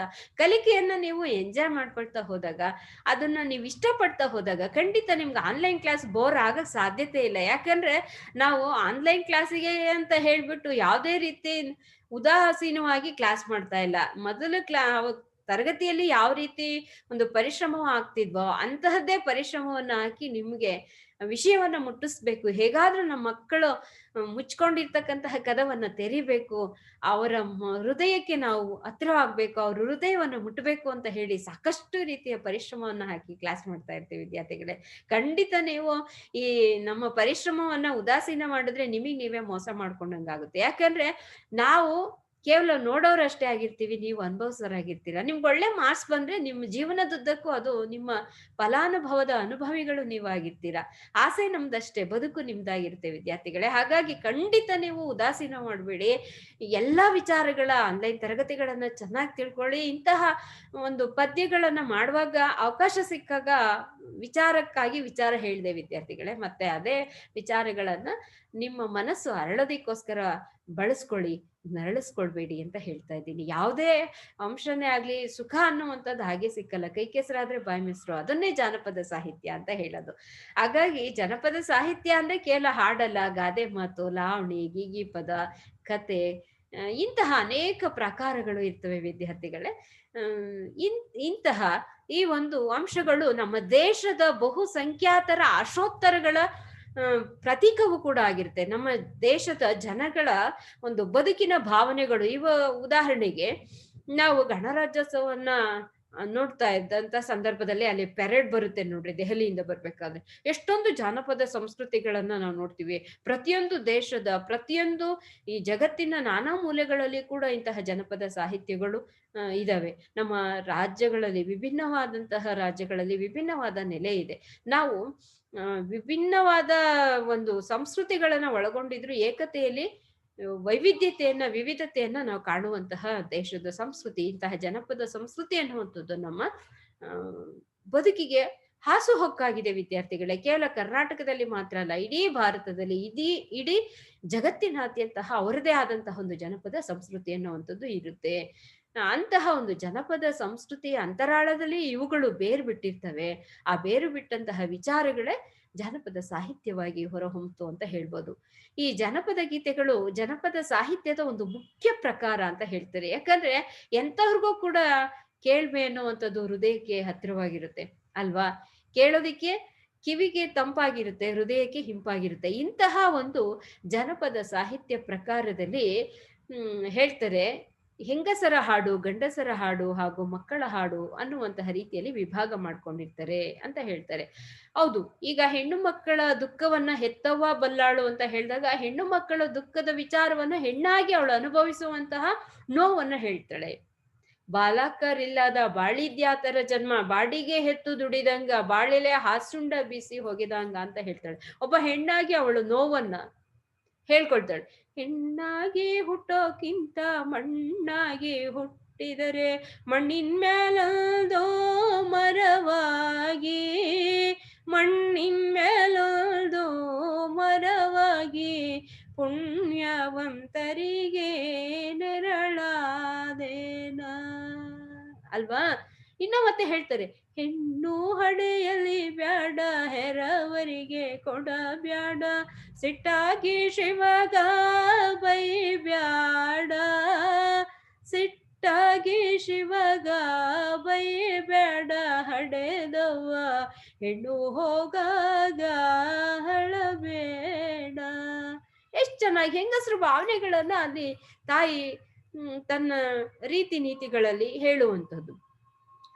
ಕಲಿಕೆಯನ್ನ ನೀವು ಎಂಜಾಯ್ ಮಾಡ್ಕೊಳ್ತಾ ಹೋದಾಗ, ಅದನ್ನ ನೀವು ಇಷ್ಟಪಡ್ತಾ ಹೋದಾಗ ಖಂಡಿತ ನಿಮ್ಗೆ ಆನ್ಲೈನ್ ಕ್ಲಾಸ್ ಬೋರ್ ಆಗಕ್ ಸಾಧ್ಯತೆ ಇಲ್ಲ. ಯಾಕಂದ್ರೆ ನಾವು ಆನ್ಲೈನ್ ಕ್ಲಾಸಿಗೆ ಅಂತ ಹೇಳ್ಬಿಟ್ಟು ಯಾವುದೇ ರೀತಿ ಉದಾಸೀನವಾಗಿ ಕ್ಲಾಸ್ ಮಾಡ್ತಾ ಇಲ್ಲ. ಮೊದಲು ತರಗತಿಯಲ್ಲಿ ಯಾವ ರೀತಿ ಒಂದು ಪರಿಶ್ರಮ ಆಗ್ತಿದ್ವೋ ಅಂತಹದ್ದೇ ಪರಿಶ್ರಮವನ್ನ ಹಾಕಿ ನಿಮ್ಗೆ ವಿಷಯವನ್ನ ಮುಟ್ಟಿಸ್ಬೇಕು. ಹೇಗಾದ್ರೂ ನಮ್ಮ ಮಕ್ಕಳು ಮುಚ್ಕೊಂಡಿರ್ತಕ್ಕಂತಹ ಕದವನ್ನ ತೆರಿಬೇಕು, ಅವರ ಹೃದಯಕ್ಕೆ ನಾವು ಹತ್ರ ಆಗ್ಬೇಕು, ಅವ್ರ ಹೃದಯವನ್ನ ಮುಟ್ಟಬೇಕು ಅಂತ ಹೇಳಿ ಸಾಕಷ್ಟು ರೀತಿಯ ಪರಿಶ್ರಮವನ್ನ ಹಾಕಿ ಕ್ಲಾಸ್ ಮಾಡ್ತಾ ಇರ್ತೀವಿ ವಿದ್ಯಾರ್ಥಿಗಳೇ. ಖಂಡಿತ ನೀವು ಈ ನಮ್ಮ ಪರಿಶ್ರಮವನ್ನ ಉದಾಸೀನ ಮಾಡಿದ್ರೆ ನಿಮಗ್ ನೀವೇ ಮೋಸ ಮಾಡ್ಕೊಂಡಂಗಾಗುತ್ತೆ. ಯಾಕಂದ್ರೆ ನಾವು ಕೇವಲ ನೋಡೋರಷ್ಟೇ ಆಗಿರ್ತೀವಿ, ನೀವು ಅನುಭವಿಸೋರಾಗಿರ್ತೀರ. ನಿಮ್ಗೆ ಒಳ್ಳೆ ಮಾರ್ಕ್ಸ್ ಬಂದ್ರೆ ನಿಮ್ಮ ಜೀವನದುದ್ದಕ್ಕೂ ಅದು ನಿಮ್ಮ ಫಲಾನುಭವದ ಅನುಭವಿಗಳು ನೀವಾಗಿರ್ತೀರ. ಆಸೆ ನಮ್ದಷ್ಟೇ, ಬದುಕು ನಿಮ್ದಾಗಿರುತ್ತೆ ವಿದ್ಯಾರ್ಥಿಗಳೇ. ಹಾಗಾಗಿ ಖಂಡಿತ ನೀವು ಉದಾಸೀನ ಮಾಡಬೇಡಿ. ಎಲ್ಲಾ ವಿಚಾರಗಳ ಆನ್ಲೈನ್ ತರಗತಿಗಳನ್ನ ಚೆನ್ನಾಗಿ ತಿಳ್ಕೊಳ್ಳಿ. ಇಂತಹ ಒಂದು ಪದ್ಯಗಳನ್ನ ಮಾಡುವಾಗ ಅವಕಾಶ ಸಿಕ್ಕಾಗ ವಿಚಾರಕ್ಕಾಗಿ ವಿಚಾರ ಹೇಳಿದೆ ವಿದ್ಯಾರ್ಥಿಗಳೇ. ಮತ್ತೆ ಅದೇ ವಿಚಾರಗಳನ್ನ ನಿಮ್ಮ ಮನಸ್ಸು ಅರಳೋದಿಕ್ಕೋಸ್ಕರ ಬಳಸ್ಕೊಳ್ಳಿ, ನರಳಿಸ್ಕೊಳ್ಬೇಡಿ ಅಂತ ಹೇಳ್ತಾ ಇದ್ದೀನಿ. ಯಾವುದೇ ಅಂಶನೇ ಆಗ್ಲಿ ಸುಖ ಅನ್ನುವಂಥದ್ದು ಹಾಗೆ ಸಿಕ್ಕಲ್ಲ. ಕೈ ಕೆಸರಾದ್ರೆ ಬಾಯಿ ಮೊಸರು, ಅದನ್ನೇ ಜಾನಪದ ಸಾಹಿತ್ಯ ಅಂತ ಹೇಳೋದು. ಹಾಗಾಗಿ ಜನಪದ ಸಾಹಿತ್ಯ ಅಂದ್ರೆ ಕೇವಲ ಹಾಡಲ್ಲ, ಗಾದೆ ಮಾತು, ಲಾವಣಿ, ಗೀಗಿ ಪದ, ಕತೆ, ಇಂತಹ ಅನೇಕ ಪ್ರಕಾರಗಳು ಇರ್ತವೆ ವಿದ್ಯಾರ್ಥಿಗಳೇ. ಇಂತಹ ಈ ಒಂದು ಅಂಶಗಳು ನಮ್ಮ ದೇಶದ ಬಹುಸಂಖ್ಯಾತರ ಆಶೋತ್ತರಗಳ ಪ್ರತೀಕವೂ ಕೂಡ ಆಗಿರುತ್ತೆ. ನಮ್ಮ ದೇಶದ ಜನಗಳ ಒಂದು ಬದುಕಿನ ಭಾವನೆಗಳು. ಉದಾಹರಣೆಗೆ ನಾವು ಗಣರಾಜ್ಯೋತ್ಸವನ್ನ ನೋಡ್ತಾ ಇದ್ದಂತ ಸಂದರ್ಭದಲ್ಲಿ ಅಲ್ಲಿ ಪೆರೇಡ್ ಬರುತ್ತೆ ನೋಡ್ರಿ, ದೆಹಲಿಯಿಂದ ಬರ್ಬೇಕಾದ್ರೆ ಎಷ್ಟೊಂದು ಜಾನಪದ ಸಂಸ್ಕೃತಿಗಳನ್ನ ನಾವು ನೋಡ್ತೀವಿ. ಪ್ರತಿಯೊಂದು ದೇಶದ, ಪ್ರತಿಯೊಂದು ಈ ಜಗತ್ತಿನ ನಾನಾ ಮೂಲೆಗಳಲ್ಲಿ ಕೂಡ ಇಂತಹ ಜನಪದ ಸಾಹಿತ್ಯಗಳು ಇದಾವೆ. ನಮ್ಮ ರಾಜ್ಯಗಳಲ್ಲಿ, ವಿಭಿನ್ನವಾದಂತಹ ರಾಜ್ಯಗಳಲ್ಲಿ ವಿಭಿನ್ನವಾದ ನೆಲೆ ಇದೆ. ನಾವು ವಿಭಿನ್ನವಾದ ಒಂದು ಸಂಸ್ಕೃತಿಗಳನ್ನ ಒಳಗೊಂಡಿದ್ರು ಏಕತೆಯಲ್ಲಿ ವೈವಿಧ್ಯತೆಯನ್ನ, ವಿವಿಧತೆಯನ್ನ ನಾವು ಕಾಣುವಂತಹ ದೇಶದ ಸಂಸ್ಕೃತಿ. ಇಂತಹ ಜನಪದ ಸಂಸ್ಕೃತಿ ಅನ್ನುವಂಥದ್ದು ನಮ್ಮ ಬದುಕಿಗೆ ಹಾಸುಹೊಕ್ಕಾಗಿದೆ ವಿದ್ಯಾರ್ಥಿಗಳೇ. ಕೇವಲ ಕರ್ನಾಟಕದಲ್ಲಿ ಮಾತ್ರ ಅಲ್ಲ, ಇಡೀ ಭಾರತದಲ್ಲಿ, ಇಡೀ ಜಗತ್ತಿನಾದ್ಯಂತಹ ಅವರದೇ ಆದಂತಹ ಒಂದು ಜನಪದ ಸಂಸ್ಕೃತಿ ಅನ್ನುವಂಥದ್ದು ಇರುತ್ತೆ. ಅಂತಹ ಒಂದು ಜನಪದ ಸಂಸ್ಕೃತಿಯ ಅಂತರಾಳದಲ್ಲಿ ಇವುಗಳು ಬೇರು ಬಿಟ್ಟಿರ್ತವೆ. ಆ ಬೇರು ಬಿಟ್ಟಂತಹ ವಿಚಾರಗಳೇ ಜಾನಪದ ಸಾಹಿತ್ಯವಾಗಿ ಹೊರಹೊಮ್ಮಿತು ಅಂತ ಹೇಳ್ಬೋದು. ಈ ಜನಪದ ಗೀತೆಗಳು ಜನಪದ ಸಾಹಿತ್ಯದ ಒಂದು ಮುಖ್ಯ ಪ್ರಕಾರ ಅಂತ ಹೇಳ್ತಾರೆ. ಯಾಕಂದ್ರೆ ಎಂತವ್ರಿಗೂ ಕೂಡ ಕೇಳ್ಮೆ ಅನ್ನುವಂಥದ್ದು ಹೃದಯಕ್ಕೆ ಹತ್ತಿರವಾಗಿರುತ್ತೆ ಅಲ್ವಾ. ಕೇಳೋದಿಕ್ಕೆ ಕಿವಿಗೆ ತಂಪಾಗಿರುತ್ತೆ, ಹೃದಯಕ್ಕೆ ಹಿಂಪಾಗಿರುತ್ತೆ. ಇಂತಹ ಒಂದು ಜನಪದ ಸಾಹಿತ್ಯ ಪ್ರಕಾರದಲ್ಲಿ ಹೇಳ್ತಾರೆ, ಹೆಂಗಸರ ಹಾಡು, ಗಂಡಸರ ಹಾಡು ಹಾಗೂ ಮಕ್ಕಳ ಹಾಡು ಅನ್ನುವಂತಹ ರೀತಿಯಲ್ಲಿ ವಿಭಾಗ ಮಾಡ್ಕೊಂಡಿರ್ತಾರೆ ಅಂತ ಹೇಳ್ತಾರೆ. ಹೌದು, ಈಗ ಹೆಣ್ಣು ಮಕ್ಕಳ ದುಃಖವನ್ನ ಹೆತ್ತವ್ವ ಬಲ್ಲಾಳು ಅಂತ ಹೇಳಿದಾಗ ಹೆಣ್ಣು ಮಕ್ಕಳ ದುಃಖದ ವಿಚಾರವನ್ನ ಹೆಣ್ಣಾಗಿ ಅವಳು ಅನುಭವಿಸುವಂತಹ ನೋವನ್ನ ಹೇಳ್ತಾಳೆ. ಬಾಲಕರಿಲ್ಲದ ಬಾಳಿದ್ಯಾತರ ಜನ್ಮ, ಬಾಡಿಗೆ ಹೆತ್ತು ದುಡಿದಂಗ ಬಾಳೆಲೆ ಹಾಸುಂಡ ಬೀಸಿ ಹೋಗಿದಂಗ ಅಂತ ಹೇಳ್ತಾಳೆ. ಒಬ್ಬ ಹೆಣ್ಣಾಗಿ ಅವಳು ನೋವನ್ನ ಹೇಳ್ಕೊಳ್ತಾಳೆ. ಹೆಣ್ಣಾಗಿ ಹುಟ್ಟೋಕ್ಕಿಂತ ಮಣ್ಣಾಗಿ ಹುಟ್ಟಿದರೆ ಮಣ್ಣಿನ ಮೇಲೊಂದೋ ಮರವಾಗಿ, ಮಣ್ಣಿನ ಮೇಲೊಂದೋ ಮರವಾಗಿ ಪುಣ್ಯವಂತರಿಗೆ ನೆರಳಾದೇನ ಅಲ್ವಾ. ಇನ್ನ ಮತ್ತೆ ಹೇಳ್ತಾರೆ, ಹೆಣ್ಣು ಹಡೆಯಲಿ ಬ್ಯಾಡ ಹೆರವರಿಗೆ ಕೊಡ ಬ್ಯಾಡ, ಸಿಟ್ಟಾಗಿ ಶಿವಗ ಬೈ ಬ್ಯಾಡ, ಸಿಟ್ಟಾಗಿ ಶಿವಗ ಬೈ ಬ್ಯಾಡ, ಹಡೆದವ್ವ ಹೆಣ್ಣು ಹೋಗಾಗ ಹಳಬೇಡ. ಎಷ್ಟ್ ಚೆನ್ನಾಗಿ ಹೆಂಗಸರು ಭಾವನೆಗಳನ್ನ ಅಲ್ಲಿ ತಾಯಿ ತನ್ನ ರೀತಿ ನೀತಿಗಳಲ್ಲಿ ಹೇಳುವಂಥದ್ದು.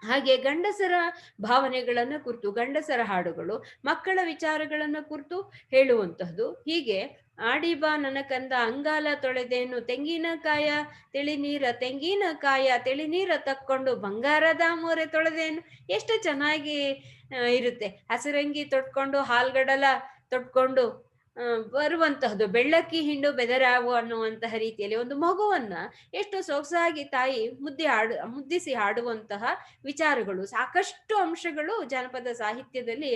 ಹಾಗೆ ಗಂಡಸರ ಭಾವನೆಗಳನ್ನ ಕುರಿತು ಗಂಡಸರ ಹಾಡುಗಳು, ಮಕ್ಕಳ ವಿಚಾರಗಳನ್ನ ಕುರಿತು ಹೇಳುವಂತಹದ್ದು. ಹೀಗೆ ಆಡಿಬಾ ನನ್ನ ಕಂದ ಅಂಗಾಲ ತೊಳೆದೇನು, ತೆಂಗಿನಕಾಯ ತಿಳಿನೀರ ತಕ್ಕೊಂಡು ಬಂಗಾರದ ಮೋರೆ ತೊಳೆದೇನು. ಎಷ್ಟು ಚೆನ್ನಾಗಿ ಇರುತ್ತೆ. ಹಸಿರಂಗಿ ತೊಟ್ಕೊಂಡು ಹಾಲ್ಗಡಲ ತೊಟ್ಕೊಂಡು ಬರುವಂತಹದ್ದು, ಬೆಳ್ಳಕ್ಕಿ ಹಿಂಡು ಬೆದರಾವು ಅನ್ನುವಂತಹ ರೀತಿಯಲ್ಲಿ ಒಂದು ಮಗುವನ್ನ ಎಷ್ಟು ಸೊಗಸಾಗಿ ತಾಯಿ ಮುದ್ದಿಸಿ ಹಾಡುವಂತಹ ವಿಚಾರಗಳು, ಸಾಕಷ್ಟು ಅಂಶಗಳು ಜಾನಪದ ಸಾಹಿತ್ಯದಲ್ಲಿ.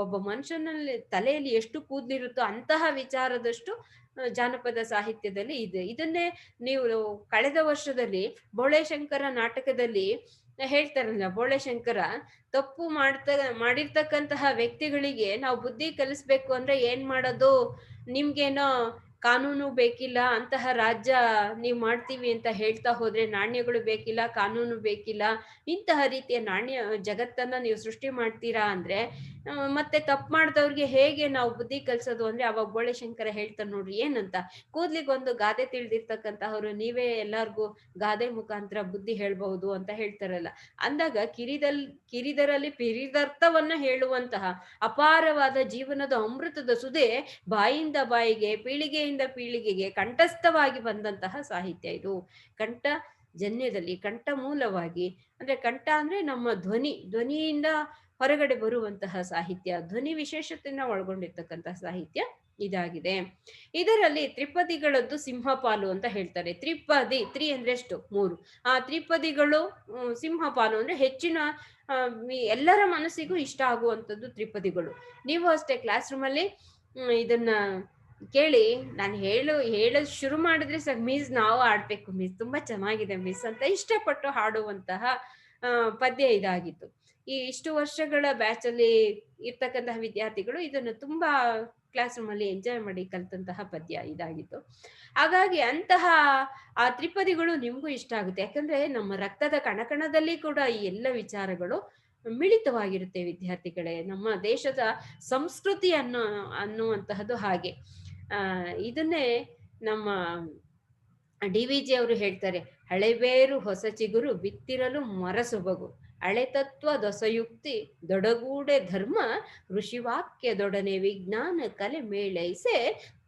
ಒಬ್ಬ ಮನುಷ್ಯನಲ್ಲಿ ತಲೆಯಲ್ಲಿ ಎಷ್ಟು ಕೂದಲಿರುತ್ತೋ ಅಂತಹ ವಿಚಾರದಷ್ಟು ಜಾನಪದ ಸಾಹಿತ್ಯದಲ್ಲಿ ಇದೆ. ಇದನ್ನೇ ನೀವು ಕಳೆದ ವರ್ಷದಲ್ಲಿ ಬೋಳೆಶಂಕರ ನಾಟಕದಲ್ಲಿ ಹೇಳ್ತಾರಲ್ಲ, ಬೋಳೆಶಂಕರ ತಪ್ಪು ಮಾಡಿರ್ತಕ್ಕಂತಹ ವ್ಯಕ್ತಿಗಳಿಗೆ ನಾವು ಬುದ್ಧಿ ಕಲಿಸ್ಬೇಕು ಅಂದ್ರೆ ಏನ್ ಮಾಡೋದು, ನಿಮ್ಗೇನೋ ಕಾನೂನು ಬೇಕಿಲ್ಲ, ಅಂತಹ ರಾಜ್ಯ ನೀವು ಮಾಡ್ತೀವಿ ಅಂತ ಹೇಳ್ತಾ ಹೋದ್ರೆ ನಾಣ್ಯಗಳು ಬೇಕಿಲ್ಲ, ಕಾನೂನು ಬೇಕಿಲ್ಲ, ಇಂತಹ ರೀತಿಯ ನಾಣ್ಯ ಜಗತ್ತನ್ನ ನೀವು ಸೃಷ್ಟಿ ಮಾಡ್ತೀರಾ ಅಂದ್ರೆ ಮತ್ತೆ ತಪ್ಪು ಮಾಡಿದವ್ರಿಗೆ ಹೇಗೆ ನಾವು ಬುದ್ಧಿ ಕಲ್ಸೋದು ಅಂದ್ರೆ ಅವಾಗ ಬೋಳೆಶಂಕರ ಹೇಳ್ತಾರೆ ನೋಡ್ರಿ ಏನಂತ, ಕೂದ್ಲಿಗೊಂದು ಗಾದೆ ತಿಳಿದಿರ್ತಕ್ಕಂತಹವ್ರು ನೀವೇ ಎಲ್ಲಾರ್ಗೂ ಗಾದೆ ಮುಖಾಂತರ ಬುದ್ಧಿ ಹೇಳ್ಬಹುದು ಅಂತ ಹೇಳ್ತಾರಲ್ಲ. ಅಂದಾಗ ಕಿರಿದರಲ್ಲಿ ಪಿರಿದರ್ಥವನ್ನ ಹೇಳುವಂತಹ ಅಪಾರವಾದ ಜೀವನದ ಅಮೃತದ ಸುದೆ ಬಾಯಿಂದ ಬಾಯಿಗೆ, ಪೀಳಿಗೆಯಿಂದ ಪೀಳಿಗೆಗೆ ಕಂಠಸ್ಥವಾಗಿ ಬಂದಂತಹ ಸಾಹಿತ್ಯ ಇದು. ಕಂಠ ಜನ್ಯದಲ್ಲಿ ಕಂಠ ಮೂಲವಾಗಿ, ಅಂದ್ರೆ ಕಂಠ ಅಂದ್ರೆ ನಮ್ಮ ಧ್ವನಿಯಿಂದ ಹೊರಗಡೆ ಬರುವಂತಹ ಸಾಹಿತ್ಯ, ಧ್ವನಿ ವಿಶೇಷತೆಯನ್ನ ಒಳಗೊಂಡಿರ್ತಕ್ಕಂತಹ ಸಾಹಿತ್ಯ ಇದಾಗಿದೆ. ಇದರಲ್ಲಿ ತ್ರಿಪದಿಗಳದ್ದು ಸಿಂಹಪಾಲು ಅಂತ ಹೇಳ್ತಾರೆ. ತ್ರಿ ಅಂದ್ರೆ ಎಷ್ಟು? 3. ಆ ತ್ರಿಪದಿಗಳು ಸಿಂಹಪಾಲು ಅಂದ್ರೆ ಹೆಚ್ಚಿನ ಎಲ್ಲರ ಮನಸ್ಸಿಗೂ ಇಷ್ಟ ಆಗುವಂಥದ್ದು ತ್ರಿಪದಿಗಳು. ನೀವು ಅಷ್ಟೇ ಕ್ಲಾಸ್ ರೂಮಲ್ಲಿ ಇದನ್ನ ಕೇಳಿ ನಾನು ಹೇಳೋದು ಶುರು ಮಾಡಿದ್ರೆ ಸಾಕು, ಮಿಸ್ ನಾವು ಆಡ್ಬೇಕು ಮಿಸ್, ತುಂಬಾ ಚೆನ್ನಾಗಿದೆ ಮಿಸ್ ಅಂತ ಇಷ್ಟಪಟ್ಟು ಹಾಡುವಂತಹ ಪದ್ಯ ಇದಾಗಿತ್ತು. ಇಷ್ಟು ವರ್ಷಗಳ ಬ್ಯಾಚ್ ಅಲ್ಲಿ ಇರ್ತಕ್ಕಂತಹ ವಿದ್ಯಾರ್ಥಿಗಳು ಇದನ್ನು ತುಂಬಾ ಕ್ಲಾಸ್ ರೂಮ್ ಅಲ್ಲಿ ಎಂಜಾಯ್ ಮಾಡಿ ಕಲ್ತಂತಹ ಪದ್ಯ ಇದಾಗಿತ್ತು. ಹಾಗಾಗಿ ಅಂತಹ ಆ ತ್ರಿಪದಿಗಳು ನಿಮ್ಗೂ ಇಷ್ಟ ಆಗುತ್ತೆ. ಯಾಕಂದ್ರೆ ನಮ್ಮ ರಕ್ತದ ಕಣಕಣದಲ್ಲಿ ಕೂಡ ಈ ಎಲ್ಲ ವಿಚಾರಗಳು ಮಿಳಿತವಾಗಿರುತ್ತೆ ವಿದ್ಯಾರ್ಥಿಗಳೇ. ನಮ್ಮ ದೇಶದ ಸಂಸ್ಕೃತಿ ಅನ್ನುವಂತಹದ್ದು ಹಾಗೆ. ಇದನ್ನೇ ನಮ್ಮ DVG ಅವರು ಹೇಳ್ತಾರೆ, ಹಳೆಬೇರು ಹೊಸ ಚಿಗುರು ಬಿತ್ತಿರಲು ಮರಸೊಬಗು, ಹಳೆತತ್ವ ದೊಸಯುಕ್ತಿ ದೊಡಗೂಡೆ ಧರ್ಮ ಋಷಿವಾಕ್ಯದೊಡನೆ ವಿಜ್ಞಾನ ಕಲೆ ಮೇಳೈಸೆ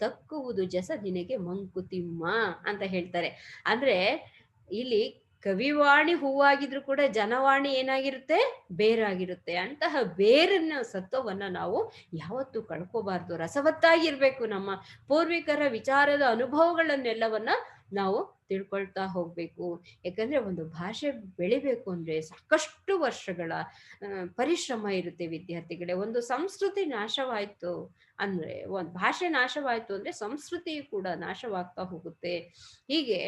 ತಕ್ಕುವುದು ಜಸ ನಿನಗೆ ಮಂಕುತಿಮ್ಮ ಅಂತ ಹೇಳ್ತಾರೆ. ಅಂದ್ರೆ ಇಲ್ಲಿ ಕವಿವಾಣಿ ಹೂವಾಗಿದ್ರು ಕೂಡ ಜನವಾಣಿ ಏನಾಗಿರುತ್ತೆ? ಬೇರಾಗಿರುತ್ತೆ. ಅಂತಹ ಬೇರನ್ನ ಸತ್ವವನ್ನ ನಾವು ಯಾವತ್ತೂ ಕಳ್ಕೋಬಾರ್ದು. ರಸವತ್ತಾಗಿರ್ಬೇಕು. ನಮ್ಮ ಪೂರ್ವಿಕರ ವಿಚಾರದ ಅನುಭವಗಳನ್ನೆಲ್ಲವನ್ನ ನಾವು ತಿಳ್ಕೊಳ್ತಾ ಹೋಗ್ಬೇಕು. ಯಾಕಂದ್ರೆ ಒಂದು ಭಾಷೆ ಬೆಳಿಬೇಕು ಅಂದ್ರೆ ಸಾಕಷ್ಟು ವರ್ಷಗಳ ಪರಿಶ್ರಮ ಇರುತ್ತೆ ವಿದ್ಯಾರ್ಥಿಗಳೇ. ಒಂದು ಸಂಸ್ಕೃತಿ ನಾಶವಾಯ್ತು ಅಂದ್ರೆ, ಒಂದು ಭಾಷೆ ನಾಶವಾಯ್ತು ಅಂದ್ರೆ ಸಂಸ್ಕೃತಿ ಕೂಡ ನಾಶವಾಗ್ತಾ ಹೋಗುತ್ತೆ. ಹೀಗೆ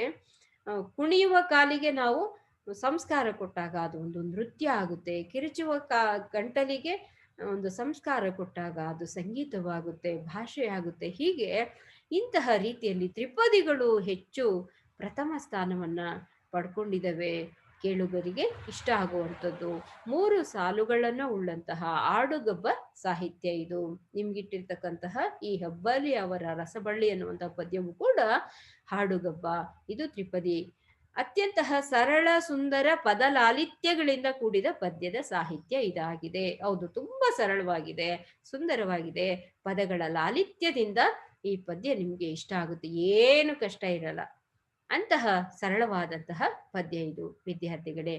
ಕುಣಿಯುವ ಕಾಲಿಗೆ ನಾವು ಸಂಸ್ಕಾರ ಕೊಟ್ಟಾಗ ಅದು ಒಂದು ನೃತ್ಯ ಆಗುತ್ತೆ. ಕಿರುಚುವ ಗಂಟಲಿಗೆ ಒಂದು ಸಂಸ್ಕಾರ ಕೊಟ್ಟಾಗ ಅದು ಸಂಗೀತವಾಗುತ್ತೆ, ಭಾಷೆ ಆಗುತ್ತೆ. ಹೀಗೆ ಇಂತಹ ರೀತಿಯಲ್ಲಿ ತ್ರಿಪದಿಗಳು ಹೆಚ್ಚು ಪ್ರಥಮ ಸ್ಥಾನವನ್ನ ಪಡ್ಕೊಂಡಿದ್ದಾವೆ. ಕೇಳುಗರಿಗೆ ಇಷ್ಟ ಆಗುವಂಥದ್ದು 3 ಸಾಲುಗಳನ್ನ ಉಳ್ಳಂತಹ ಆಡುಗಬ್ಬ ಸಾಹಿತ್ಯ ಇದು. ನಿಮ್ಗಿಟ್ಟಿರ್ತಕ್ಕಂತಹ ಈ ಹಬ್ಬಲಿ ಅವರ ರಸಬಳ್ಳಿ ಅನ್ನುವಂತಹ ಪದ್ಯವು ಕೂಡ ಹಾಡುಗಬ್ಬ. ಇದು ತ್ರಿಪದಿ ಅತ್ಯಂತ ಸರಳ ಸುಂದರ ಪದ ಲಾಲಿತ್ಯಗಳಿಂದ ಕೂಡಿದ ಪದ್ಯದ ಸಾಹಿತ್ಯ ಇದಾಗಿದೆ. ಹೌದು, ತುಂಬಾ ಸರಳವಾಗಿದೆ, ಸುಂದರವಾಗಿದೆ. ಪದಗಳ ಲಾಲಿತ್ಯದಿಂದ ಈ ಪದ್ಯ ನಿಮ್ಗೆ ಇಷ್ಟ ಆಗುತ್ತೆ, ಏನು ಕಷ್ಟ ಇರಲ್ಲ. ಅಂತಹ ಸರಳವಾದಂತಹ ಪದ್ಯ ಇದು ವಿದ್ಯಾರ್ಥಿಗಳೇ.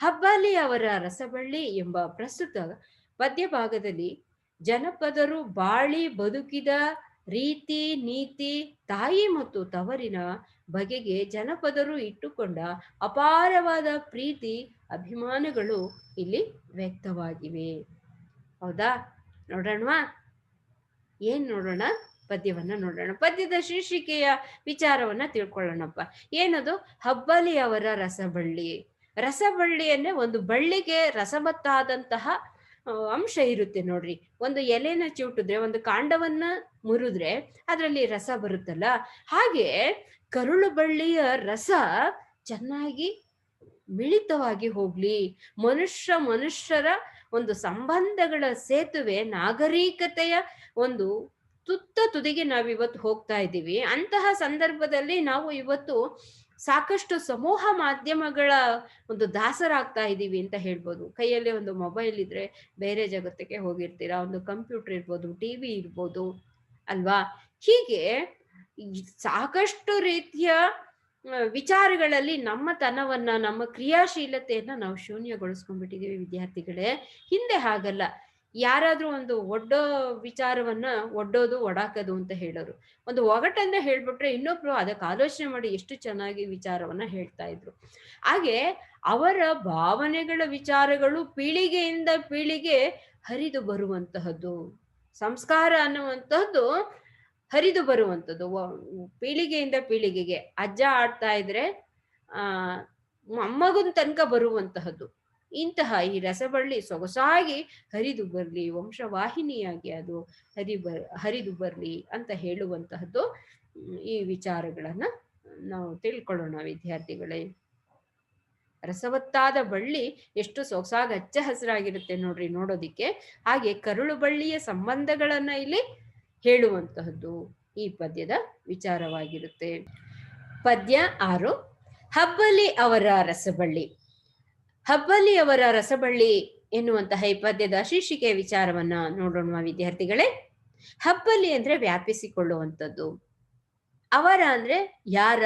ಹಬ್ಬಾಲಿ ಅವರ ರಸಬಳ್ಳಿ ಎಂಬ ಪ್ರಸ್ತುತ ಪದ್ಯ ಭಾಗದಲ್ಲಿ ಜನಪದರು ಬಾಳಿ ಬದುಕಿದ ರೀತಿ ನೀತಿ, ತಾಯಿ ಮತ್ತು ತವರಿನ ಬಗೆಗೆ ಜನಪದರು ಇಟ್ಟುಕೊಂಡ ಅಪಾರವಾದ ಪ್ರೀತಿ ಅಭಿಮಾನಗಳು ಇಲ್ಲಿ ವ್ಯಕ್ತವಾಗಿವೆ. ಹೌದಾ? ನೋಡೋಣವಾ? ಏನ್ ನೋಡೋಣ? ಪದ್ಯವನ್ನ ನೋಡೋಣ. ಪದ್ಯದ ಶೀರ್ಷಿಕೆಯ ವಿಚಾರವನ್ನ ತಿಳ್ಕೊಳ್ಳೋಣಪ್ಪ. ಏನದು? ಹಬ್ಬಲಿ ಅವರ ರಸಬಳ್ಳಿ. ರಸಬಳ್ಳಿ ಅಂದ್ರೆ ಒಂದು ಬಳ್ಳಿಗೆ ರಸವತ್ತಾದಂತಹ ಅಂಶ ಇರುತ್ತೆ ನೋಡ್ರಿ. ಒಂದು ಎಲೆನ ಚಿವುಟಿದ್ರೆ, ಒಂದು ಕಾಂಡವನ್ನ ಮುರಿದ್ರೆ ಅದರಲ್ಲಿ ರಸ ಬರುತ್ತಲ್ಲ, ಹಾಗೆ ಕರುಳು ಬಳ್ಳಿಯ ರಸ ಚೆನ್ನಾಗಿ ಮಿಳಿತವಾಗಿ ಹೋಗ್ಲಿ, ಮನುಷ್ಯರ ಒಂದು ಸಂಬಂಧಗಳ ಸೇತುವೆ, ನಾಗರಿಕತೆಯ ಒಂದು ತುದಿಗೆ ನಾವಿವತ್ತು ಹೋಗ್ತಾ ಇದ್ದೀವಿ. ಅಂತಹ ಸಂದರ್ಭದಲ್ಲಿ ನಾವು ಇವತ್ತು ಸಾಕಷ್ಟು ಸಮೂಹ ಮಾಧ್ಯಮಗಳ ಒಂದು ದಾಸರಾಗ್ತಾ ಇದ್ದೀವಿ ಅಂತ ಹೇಳ್ಬೋದು. ಕೈಯಲ್ಲೇ ಒಂದು ಮೊಬೈಲ್ ಇದ್ರೆ ಬೇರೆ ಜಗತ್ತಿಗೆ ಹೋಗಿರ್ತೀರಾ, ಒಂದು ಕಂಪ್ಯೂಟರ್ ಇರ್ಬೋದು, ಟಿವಿ ಇರ್ಬೋದು ಅಲ್ವಾ? ಹೀಗೆ ಸಾಕಷ್ಟು ರೀತಿಯ ವಿಚಾರಗಳಲ್ಲಿ ನಮ್ಮ ತನವನ್ನ, ನಮ್ಮ ಕ್ರಿಯಾಶೀಲತೆಯನ್ನ ನಾವು ಶೂನ್ಯಗೊಳಿಸ್ಕೊಂಡ್ಬಿಟ್ಟಿದೀವಿ ವಿದ್ಯಾರ್ಥಿಗಳೇ. ಹಿಂದೆ ಹಾಗಲ್ಲ. ಯಾರಾದ್ರೂ ಒಂದು ಒಡ್ಡೋ ವಿಚಾರವನ್ನ ಒಡ್ಡೋದು ಒಡಾಕದು ಅಂತ ಹೇಳೋರು. ಒಂದು ಒಗಟನ್ನ ಹೇಳ್ಬಿಟ್ರೆ ಇನ್ನೊಬ್ರು ಅದಕ್ಕೆ ಆಲೋಚನೆ ಮಾಡಿ ಎಷ್ಟು ಚೆನ್ನಾಗಿ ವಿಚಾರವನ್ನ ಹೇಳ್ತಾ ಇದ್ರು. ಹಾಗೆ ಅವರ ಭಾವನೆಗಳ ವಿಚಾರಗಳು ಪೀಳಿಗೆಯಿಂದ ಪೀಳಿಗೆ ಹರಿದು ಬರುವಂತಹದ್ದು, ಸಂಸ್ಕಾರ ಅನ್ನುವಂತಹದ್ದು ಹರಿದು ಬರುವಂಥದ್ದು ಪೀಳಿಗೆಯಿಂದ ಪೀಳಿಗೆಗೆ. ಅಜ್ಜ ಆಡ್ತಾ ಇದ್ರೆ ಮೊಮ್ಮಗನ ತನಕ ಬರುವಂತಹದ್ದು. ಇಂತಹ ಈ ರಸಬಳ್ಳಿ ಸೊಗಸಾಗಿ ಹರಿದು ಬರ್ಲಿ, ವಂಶವಾಹಿನಿಯಾಗಿ ಅದು ಹರಿದು ಬರ್ಲಿ ಅಂತ ಹೇಳುವಂತಹದ್ದು ಈ ವಿಚಾರಗಳನ್ನ ನಾವು ತಿಳ್ಕೊಳ್ಳೋಣ ವಿದ್ಯಾರ್ಥಿಗಳೇ. ರಸವತ್ತಾದ ಬಳ್ಳಿ ಎಷ್ಟು ಸೊಗಸಾಗಿ ಹಚ್ಚ ಹಸಿರಾಗಿರುತ್ತೆ ನೋಡ್ರಿ ನೋಡೋದಿಕ್ಕೆ. ಹಾಗೆ ಕರುಳು ಬಳ್ಳಿಯ ಸಂಬಂಧಗಳನ್ನ ಇಲ್ಲಿ ಹೇಳುವಂತಹದ್ದು ಈ ಪದ್ಯದ ವಿಚಾರವಾಗಿರುತ್ತೆ. ಪದ್ಯ 6, ಹಬ್ಬಲಿ ಅವರ ರಸಬಳ್ಳಿ. ಹಬ್ಬಲಿ ಅವರ ರಸಬಳ್ಳಿ ಎನ್ನುವಂತಹ ಈ ಪದ್ಯದ ಶೀರ್ಷಿಕೆಯ ವಿಚಾರವನ್ನ ನೋಡೋಣ ವಿದ್ಯಾರ್ಥಿಗಳೇ. ಹಬ್ಬಲಿ ಅಂದ್ರೆ ವ್ಯಾಪಿಸಿಕೊಳ್ಳುವಂಥದ್ದು. ಅವರ ಅಂದ್ರೆ ಯಾರ?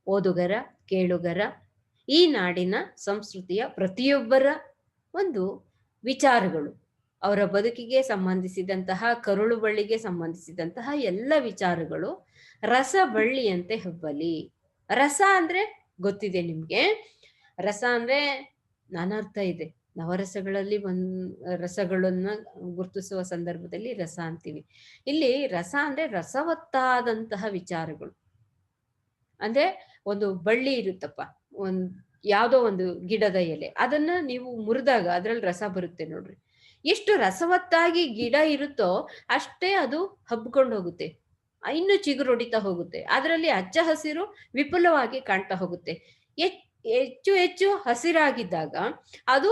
ಓದುಗರ, ಕೇಳುಗರ, ಈ ನಾಡಿನ ಸಂಸ್ಕೃತಿಯ ಪ್ರತಿಯೊಬ್ಬರ ಒಂದು ವಿಚಾರಗಳು, ಅವರ ಬದುಕಿಗೆ ಸಂಬಂಧಿಸಿದಂತಹ, ಕರುಳು ಬಳ್ಳಿಗೆ ಸಂಬಂಧಿಸಿದಂತಹ ಎಲ್ಲ ವಿಚಾರಗಳು ರಸಬಳ್ಳಿಯಂತೆ ಹಬ್ಬಲಿ. ರಸ ಅಂದ್ರೆ ಗೊತ್ತಿದೆ ನಿಮ್ಗೆ. ರಸ ಅಂದ್ರೆ ನಾನಾರ್ಥ ಇದೆ. ನವರಸಗಳಲ್ಲಿ ರಸಗಳನ್ನ ಗುರುತಿಸುವ ಸಂದರ್ಭದಲ್ಲಿ ರಸ ಅಂತೀವಿ. ಇಲ್ಲಿ ರಸ ಅಂದ್ರೆ ರಸವತ್ತಾದಂತಹ ವಿಚಾರಗಳು. ಅಂದ್ರೆ ಒಂದು ಬಳ್ಳಿ ಇರುತ್ತಪ್ಪ, ಯಾವ್ದೋ ಒಂದು ಗಿಡದ ಎಲೆ, ಅದನ್ನ ನೀವು ಮುರಿದಾಗ ಅದ್ರಲ್ಲಿ ರಸ ಬರುತ್ತೆ ನೋಡ್ರಿ. ಎಷ್ಟು ರಸವತ್ತಾಗಿ ಗಿಡ ಇರುತ್ತೋ ಅಷ್ಟೇ ಅದು ಹಬ್ಕೊಂಡು ಹೋಗುತ್ತೆ, ಇನ್ನು ಚಿಗುರು ಹೊಡಿತಾ ಹೋಗುತ್ತೆ. ಅದರಲ್ಲಿ ಹಚ್ಚ ಹಸಿರು ವಿಪುಲವಾಗಿ ಕಾಣ್ತಾ ಹೋಗುತ್ತೆ. ಹೆಚ್ಚು ಹೆಚ್ಚು ಹಸಿರಾಗಿದ್ದಾಗ ಅದು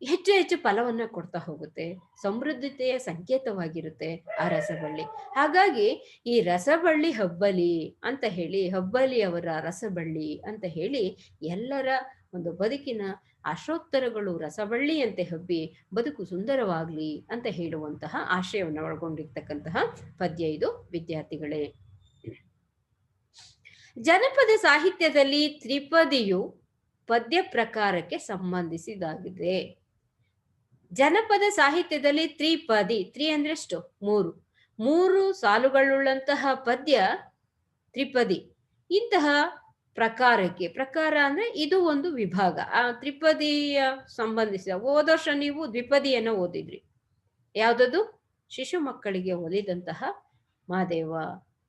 ಹೆಚ್ಚು ಹೆಚ್ಚು ಫಲವನ್ನ ಕೊಡ್ತಾ ಹೋಗುತ್ತೆ, ಸಮೃದ್ಧತೆಯ ಸಂಕೇತವಾಗಿರುತ್ತೆ ಆ ರಸಬಳ್ಳಿ. ಹಾಗಾಗಿ ಈ ರಸಬಳ್ಳಿ ಹಬ್ಬಲಿ ಅಂತ ಹೇಳಿ, ಹಬ್ಬಲಿ ಅವರ ರಸಬಳ್ಳಿ ಅಂತ ಹೇಳಿ ಎಲ್ಲರ ಒಂದು ಬದುಕಿನ ಆಶೋತ್ತರಗಳು ರಸಬಳ್ಳಿಯಂತೆ ಹಬ್ಬಿ ಬದುಕು ಸುಂದರವಾಗ್ಲಿ ಅಂತ ಹೇಳುವಂತಹ ಆಶಯವನ್ನು ಒಳಗೊಂಡಿರ್ತಕ್ಕಂತಹ ಪದ್ಯ ಇದು ವಿದ್ಯಾರ್ಥಿಗಳೇ. ಜನಪದ ಸಾಹಿತ್ಯದಲ್ಲಿ ತ್ರಿಪದಿಯು ಪದ್ಯ ಪ್ರಕಾರಕ್ಕೆ ಸಂಬಂಧಿಸಿದಾಗಿದೆ. ಜನಪದ ಸಾಹಿತ್ಯದಲ್ಲಿ ತ್ರಿಪದಿ, ಅಂದ್ರೆ ಎಷ್ಟು? ಮೂರು ಸಾಲುಗಳುಳ್ಳಂತಹ ಪದ್ಯ ತ್ರಿಪದಿ. ಇಂತಹ ಪ್ರಕಾರಕ್ಕೆ, ಪ್ರಕಾರ ಅಂದ್ರೆ ಇದು ಒಂದು ವಿಭಾಗ. ಆ ತ್ರಿಪದಿಯ ಸಂಬಂಧಿಸಿದ ಹೋದ ವರ್ಷ ನೀವು ದ್ವಿಪದಿಯನ್ನು ಓದಿದ್ರಿ. ಯಾವುದದು? ಶಿಶು ಮಕ್ಕಳಿಗೆ ಓದಿದಂತಹ ಮಾದೇವ,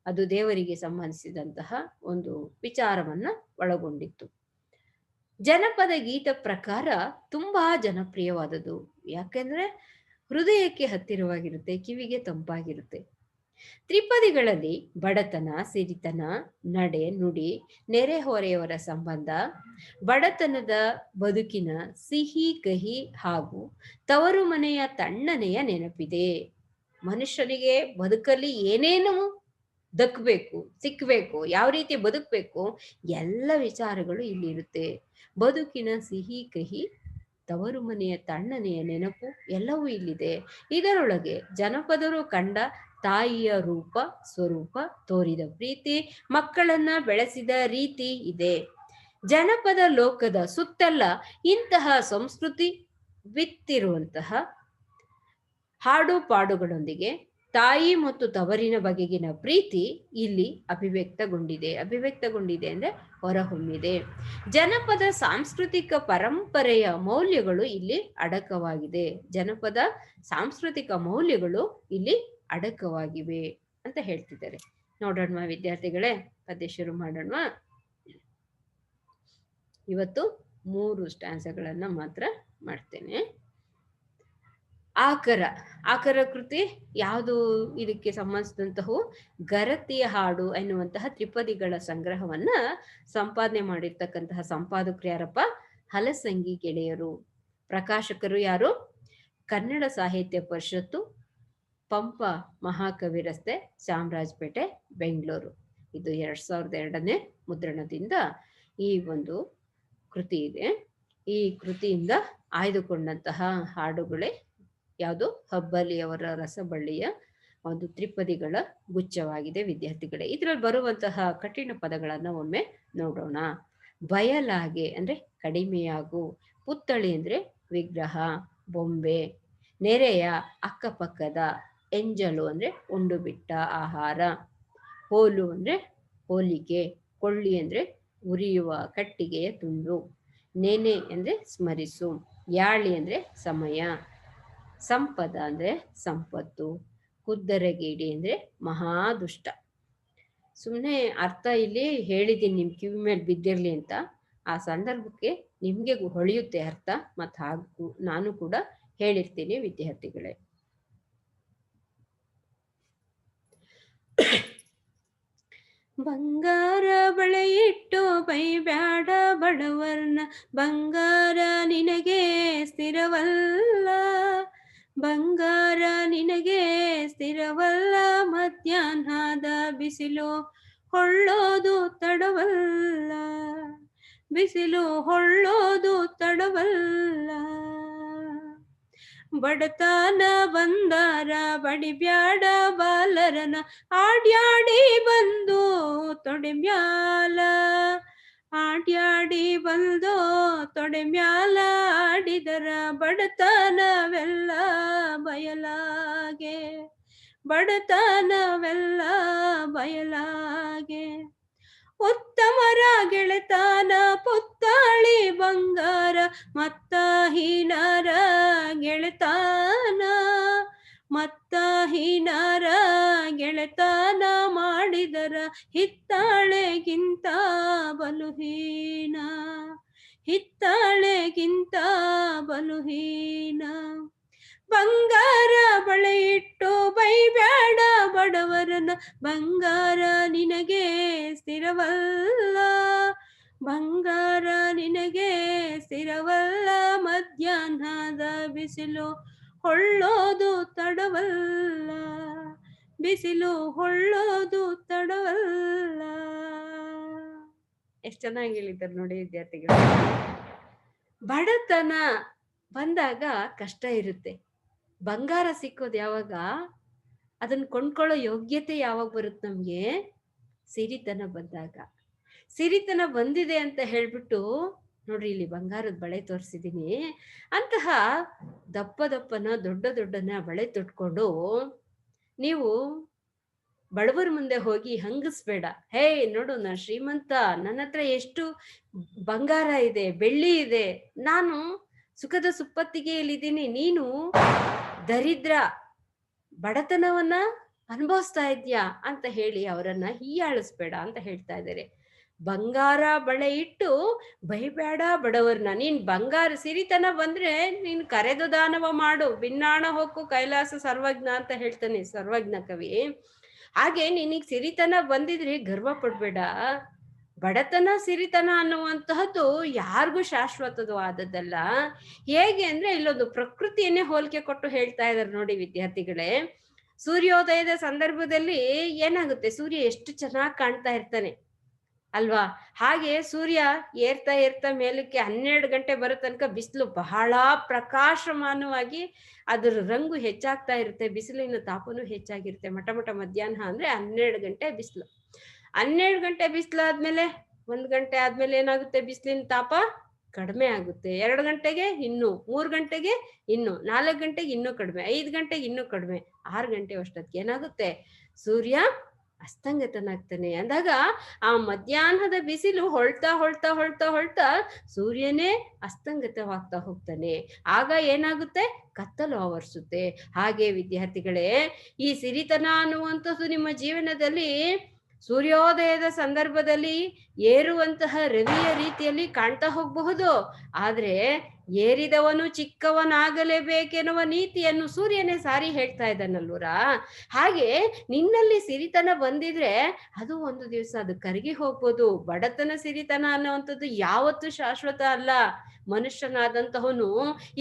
ಅದು ದೇವರಿಗೆ ಸಂಬಂಧಿಸಿದಂತಹ ಒಂದು ವಿಚಾರವನ್ನ ಒಳಗೊಂಡಿತ್ತು. ಜನಪದ ಗೀತ ಪ್ರಕಾರ ತುಂಬಾ ಜನಪ್ರಿಯವಾದದ್ದು. ಯಾಕೆಂದ್ರೆ ಹೃದಯಕ್ಕೆ ಹತ್ತಿರವಾಗಿರುತ್ತೆ, ಕಿವಿಗೆ ತಂಪಾಗಿರುತ್ತೆ. ತ್ರಿಪದಿಗಳಲ್ಲಿ ಬಡತನ, ಸಿರಿತನ, ನಡೆ ನುಡಿ, ನೆರೆಹೊರೆಯವರ ಸಂಬಂಧ, ಬಡತನದ ಬದುಕಿನ ಸಿಹಿ ಕಹಿ ಹಾಗೂ ತವರು ಮನೆಯ ತಣ್ಣನೆಯ ನೆನಪಿದೆ. ಮನುಷ್ಯನಿಗೆ ಬದುಕಲ್ಲಿ ಏನೇನು ದಕ್ಕಬೇಕು, ಸಿಕ್ಕಬೇಕು, ಯಾವ ರೀತಿ ಬದುಕಬೇಕು, ಎಲ್ಲ ವಿಚಾರಗಳು ಇಲ್ಲಿ ಇರುತ್ತೆ. ಬದುಕಿನ ಸಿಹಿ ಕಹಿ, ತವರು ಮನೆಯ ತಣ್ಣನೆಯ ನೆನಪು ಎಲ್ಲವೂ ಇಲ್ಲಿದೆ. ಇದರೊಳಗೆ ಜನಪದರು ಕಂಡ ತಾಯಿಯ ರೂಪ ಸ್ವರೂಪ, ತೋರಿದ ಪ್ರೀತಿ, ಮಕ್ಕಳನ್ನ ಬೆಳೆಸಿದ ರೀತಿ ಇದೆ. ಜನಪದ ಲೋಕದ ಸುತ್ತಲ್ಲ ಇಂತಹ ಸಂಸ್ಕೃತಿ ಬಿತ್ತಿರುವಂತಹ ಹಾಡು ಪಾಡುಗಳೊಂದಿಗೆ ತಾಯಿ ಮತ್ತು ತವರಿನ ಬಗೆಗಿನ ಪ್ರೀತಿ ಇಲ್ಲಿ ಅಭಿವ್ಯಕ್ತಗೊಂಡಿದೆ ಅಂದ್ರೆ ಹೊರಹೊಮ್ಮಿದೆ. ಜನಪದ ಸಾಂಸ್ಕೃತಿಕ ಪರಂಪರೆಯ ಮೌಲ್ಯಗಳು ಇಲ್ಲಿ ಅಡಕವಾಗಿದೆ. ಜನಪದ ಸಾಂಸ್ಕೃತಿಕ ಮೌಲ್ಯಗಳು ಇಲ್ಲಿ ಅಡಕವಾಗಿವೆ ಅಂತ ಹೇಳ್ತಿದ್ದಾರೆ. ನೋಡೋಣ ವಿದ್ಯಾರ್ಥಿಗಳೇ, ಪದ್ಯ ಶುರು ಮಾಡೋಣ. ಇವತ್ತು 3 ಸ್ಟ್ಯಾನ್ಸಗಳನ್ನ ಮಾತ್ರ ಮಾಡ್ತೇನೆ. ಆಕರ ಕೃತಿ ಯಾವುದು? ಇದಕ್ಕೆ ಸಂಬಂಧಿಸಿದಂತಹ ಗರತಿಯ ಹಾಡು ಎನ್ನುವಂತಹ ತ್ರಿಪದಿಗಳ ಸಂಗ್ರಹವನ್ನ ಸಂಪಾದನೆ ಮಾಡಿರ್ತಕ್ಕಂತಹ ಸಂಪಾದಕರು ಯಾರಪ್ಪ? ಹಲಸಂಗಿ ಗೆಳೆಯರು. ಪ್ರಕಾಶಕರು ಯಾರು? ಕನ್ನಡ ಸಾಹಿತ್ಯ ಪರಿಷತ್ತು, ಪಂಪ ಮಹಾಕವಿ ರಸ್ತೆ, ಚಾಮರಾಜಪೇಟೆ, ಬೆಂಗಳೂರು. ಇದು 2002ನೇ ಮುದ್ರಣದಿಂದ ಈ ಒಂದು ಕೃತಿ ಇದೆ. ಈ ಕೃತಿಯಿಂದ ಆಯ್ದುಕೊಂಡಂತಹ ಹಾಡುಗಳೇ ಯಾವುದು? ಹಬ್ಬಲಿಯವರ ರಸಬಳ್ಳಿಯ ಒಂದು ತ್ರಿಪದಿಗಳ ಗುಚ್ಛವಾಗಿದೆ ವಿದ್ಯಾರ್ಥಿಗಳೇ. ಇದರಲ್ಲಿ ಬರುವಂತಹ ಕಠಿಣ ಪದಗಳನ್ನ ಒಮ್ಮೆ ನೋಡೋಣ. ಬಯಲಾಗೆ ಅಂದ್ರೆ ಕಡಿಮೆಯಾಗು, ಪುತ್ಥಳಿ ಅಂದ್ರೆ ವಿಗ್ರಹ, ಬೊಂಬೆ, ನೆರೆಯ, ಅಕ್ಕಪಕ್ಕದ, ಎಂಜಲು ಅಂದ್ರೆ ಉಂಡು ಬಿಟ್ಟ ಆಹಾರ, ಹೋಲು ಅಂದ್ರೆ ಹೋಲಿಕೆ, ಕೊಳ್ಳಿ ಅಂದ್ರೆ ಉರಿಯುವ ಕಟ್ಟಿಗೆಯ ತುಂಡು, ನೆನೆ ಅಂದ್ರೆ ಸ್ಮರಿಸು, ಯಾಳಿ ಅಂದ್ರೆ ಸಮಯ, ಸಂಪದ ಅಂದ್ರೆ ಸಂಪತ್ತು, ಕುದ್ದರಗೇಡಿ ಅಂದ್ರೆ ಮಹಾದುಷ್ಟ. ಸುಮ್ಮನೆ ಅರ್ಥ ಇಲ್ಲಿ ಹೇಳಿದ್ದೀನಿ, ನಿಮ್ ಕಿವಿ ಮೇಲೆ ಬಿದ್ದಿರ್ಲಿ ಅಂತ. ಆ ಸಂದರ್ಭಕ್ಕೆ ನಿಮ್ಗೆ ಹೊಳೆಯುತ್ತೆ ಅರ್ಥ, ಮತ್ತು ಹಾಗೂ ನಾನು ಕೂಡ ಹೇಳಿರ್ತೀನಿ ವಿದ್ಯಾರ್ಥಿಗಳೇ. ಬಂಗಾರ ಬಳೆ ಇಟ್ಟು ಬೈಬ್ಯಾಡ ಬಡವರ್ನ, ಬಂಗಾರ ನಿನಗೆ ಸ್ಥಿರವಲ್ಲ, ಬಂಗಾರ ನಿನಗೆ ಸ್ಥಿರವಲ್ಲ, ಮಧ್ಯಾಹ್ನದ ಬಿಸಿಲು ಹೊಳ್ಳೋದು ತಡವಲ್ಲ, ಬಿಸಿಲು ಹೊಳ್ಳೋದು ತಡವಲ್ಲ. ಬಡತನ ಬಂದಾರ ಬಡಿಬ್ಯಾಡ ಬಾಲರನ, ಆಡ್ಯಾಡಿ ಬಂದು ತೊಡೆ ಮ್ಯಾಲ, ಆಡ್ಯಾಡಿ ಬಂದು ತೊಡೆ ಮ್ಯಾಲ, ಆಡಿದರ ಬಡತನವೆಲ್ಲ ಬಯಲಾಗೆ, ಬಡತನವೆಲ್ಲ ಬಯಲಾಗೆ. ಉತ್ತಮರ ಗೆಳೆತನ ಪುತ್ಥಳಿ ಬಂಗಾರ, ಮತ್ತ ಹೀನರ ಗೆಳೆತನ, ಮತ್ತ ಹೀನರ ಗೆಳೆತನ, ಮಾಡಿದರ ಹಿತ್ತಾಳೆಗಿಂತ ಬಲುಹೀನ, ಹಿತ್ತಾಳೆಗಿಂತ ಬಲುಹೀನ. ಬಂಗಾರ ಬಳೆ ಇಟ್ಟು ಬೈಬ್ಯಾಡ ಬಡವರನ, ಬಂಗಾರ ನಿನಗೆ ಸ್ಥಿರವಲ್ಲ, ಬಂಗಾರ ನಿನಗೆ ಸ್ಥಿರವಲ್ಲ, ಮಧ್ಯಾಹ್ನದ ಬಿಸಿಲು ಹೊಳ್ಳೋದು ತಡವಲ್ಲ, ಬಿಸಿಲು ಹೊಳ್ಳೋದು ತಡವಲ್ಲ. ಎಷ್ಟು ಚೆನ್ನಾಗಿ ಹೇಳಿದ್ದಾರೆ ನೋಡಿ ವಿದ್ಯಾರ್ಥಿಗಳು. ಬಡತನ ಬಂದಾಗ ಕಷ್ಟ ಇರುತ್ತೆ. ಬಂಗಾರ ಸಿಕ್ಕೋದು ಯಾವಾಗ? ಅದನ್ನ ಕೊಂಡ್ಕೊಳ್ಳೋ ಯೋಗ್ಯತೆ ಯಾವಾಗ ಬರುತ್ತೆ ನಮ್ಗೆ? ಸಿರಿತನ ಬಂದಾಗ. ಸಿರಿತನ ಬಂದಿದೆ ಅಂತ ಹೇಳ್ಬಿಟ್ಟು ನೋಡ್ರಿ, ಇಲ್ಲಿ ಬಂಗಾರದ ಬಳೆ ತೋರಿಸಿದೀನಿ. ಅಂತಹ ದಪ್ಪ ದಪ್ಪನ ದೊಡ್ಡ ದೊಡ್ಡನ ಬಳೆ ತೊಟ್ಕೊಂಡು ನೀವು ಬಡವರ ಮುಂದೆ ಹೋಗಿ ಹಂಗಿಸ್ಬೇಡ. ಹೇ ನೋಡು, ನಾನು ಶ್ರೀಮಂತ, ನನ್ನ ಹತ್ರ ಎಷ್ಟು ಬಂಗಾರ ಇದೆ, ಬೆಳ್ಳಿ ಇದೆ, ನಾನು ಸುಖದ ಸುಪ್ಪತ್ತಿಗೆಯಲ್ಲಿದ್ದೀನಿ, ನೀನು ದರಿದ್ರ ಬಡತನವನ್ನ ಅನುಭವಿಸ್ತಾ ಇದ್ಯಾ ಅಂತ ಹೇಳಿ ಅವರನ್ನ ಹೀಯಾಳಿಸ್ಬೇಡ ಅಂತ ಹೇಳ್ತಾ ಇದ್ದಾರೆ. ಬಂಗಾರ ಬಳೆ ಇಟ್ಟು ಬೈಬೇಡ ಬಡವರ್ನ. ನೀನ್ ಬಂಗಾರ ಸಿರಿತನ ಬಂದ್ರೆ ನೀನ್ ಕರೆದು ದಾನವ ಮಾಡು, ಭಿನ್ನಾಣ ಹೊಕ್ಕು ಕೈಲಾಸ ಸರ್ವಜ್ಞ ಅಂತ ಹೇಳ್ತಾನೆ ಸರ್ವಜ್ಞ ಕವಿ. ಹಾಗೆ ನಿನಗ್ ಸಿರಿತನ ಬಂದಿದ್ರೆ ಗರ್ವ ಪಡ್ಬೇಡ. ಬಡತನ ಸಿರಿತನ ಅನ್ನುವಂತಹದ್ದು ಯಾರಿಗೂ ಶಾಶ್ವತವಾದದ್ದಲ್ಲ. ಹೇಗೆ ಅಂದ್ರೆ ಇಲ್ಲೊಂದು ಪ್ರಕೃತಿಯನ್ನೇ ಹೋಲಿಕೆ ಕೊಟ್ಟು ಹೇಳ್ತಾ ಇದ್ದಾರೆ ನೋಡಿ ವಿದ್ಯಾರ್ಥಿಗಳೇ. ಸೂರ್ಯೋದಯದ ಸಂದರ್ಭದಲ್ಲಿ ಏನಾಗುತ್ತೆ, ಸೂರ್ಯ ಎಷ್ಟು ಚೆನ್ನಾಗಿ ಕಾಣ್ತಾ ಇರ್ತಾನೆ ಅಲ್ವಾ? ಹಾಗೆ ಸೂರ್ಯ ಏರ್ತಾ ಏರ್ತಾ ಮೇಲಕ್ಕೆ 12 ಗಂಟೆ ಬರೋ ತನಕ ಬಿಸಿಲು ಬಹಳ ಪ್ರಕಾಶಮಾನವಾಗಿ ಅದರ ರಂಗು ಹೆಚ್ಚಾಗ್ತಾ ಇರುತ್ತೆ, ಬಿಸಿಲಿನ ತಾಪನೂ ಹೆಚ್ಚಾಗಿರುತ್ತೆ. ಮಟ ಮಟ ಮಧ್ಯಾಹ್ನ ಅಂದ್ರೆ 12 ಗಂಟೆ ಬಿಸಿಲು. 12 ಗಂಟೆ ಬಿಸಿಲಾದ್ಮೇಲೆ 1 ಗಂಟೆ ಆದ್ಮೇಲೆ ಏನಾಗುತ್ತೆ, ಬಿಸಿಲಿನ ತಾಪ ಕಡಿಮೆ ಆಗುತ್ತೆ. 2 ಗಂಟೆಗೆ ಇನ್ನು, 3 ಗಂಟೆಗೆ ಇನ್ನು, 4 ಗಂಟೆಗೆ ಇನ್ನೂ ಕಡಿಮೆ, 5 ಗಂಟೆಗೆ ಇನ್ನೂ ಕಡಿಮೆ, 6 ಗಂಟೆ ಅಷ್ಟೊತ್ತಿಗೆ ಏನಾಗುತ್ತೆ, ಸೂರ್ಯ ಅಸ್ತಂಗತನಾಗ್ತಾನೆ. ಅಂದಾಗ ಆ ಮಧ್ಯಾಹ್ನದ ಬಿಸಿಲು ಹೊಳ್ತಾ ಹೊಳ್ತಾ ಹೊಳ್ತಾ ಹೊಳ್ತಾ ಸೂರ್ಯನೇ ಅಸ್ತಂಗತವಾಗ್ತಾ ಹೋಗ್ತಾನೆ. ಆಗ ಏನಾಗುತ್ತೆ, ಕತ್ತಲು ಆವರಿಸುತ್ತೆ. ಹಾಗೆ ವಿದ್ಯಾರ್ಥಿಗಳೇ, ಈ ಸಿರಿತನ ಅನ್ನುವಂಥದ್ದು ನಿಮ್ಮ ಜೀವನದಲ್ಲಿ ಸೂರ್ಯೋದಯದ ಸಂದರ್ಭದಲ್ಲಿ ಏರುವಂತಹ ರವಿಯ ರೀತಿಯಲ್ಲಿ ಕಾಣ್ತಾ ಹೋಗಬಹುದು. ಆದ್ರೆ ಏರಿದವನು ಚಿಕ್ಕವನಾಗಲೇಬೇಕೆನ್ನುವ ನೀತಿಯನ್ನು ಸೂರ್ಯನೇ ಸಾರಿ ಹೇಳ್ತಾ ಇದ್ದಾನಲ್ವರ. ಹಾಗೆ ನಿನ್ನಲ್ಲಿ ಸಿರಿತನ ಬಂದಿದ್ರೆ ಅದು ಒಂದು ದಿವಸ ಅದು ಕರಗಿ ಹೋಗ್ಬೋದು. ಬಡತನ ಸಿರಿತನ ಅನ್ನುವಂಥದ್ದು ಯಾವತ್ತೂ ಶಾಶ್ವತ ಅಲ್ಲ. ಮನುಷ್ಯನಾದಂತಹವನು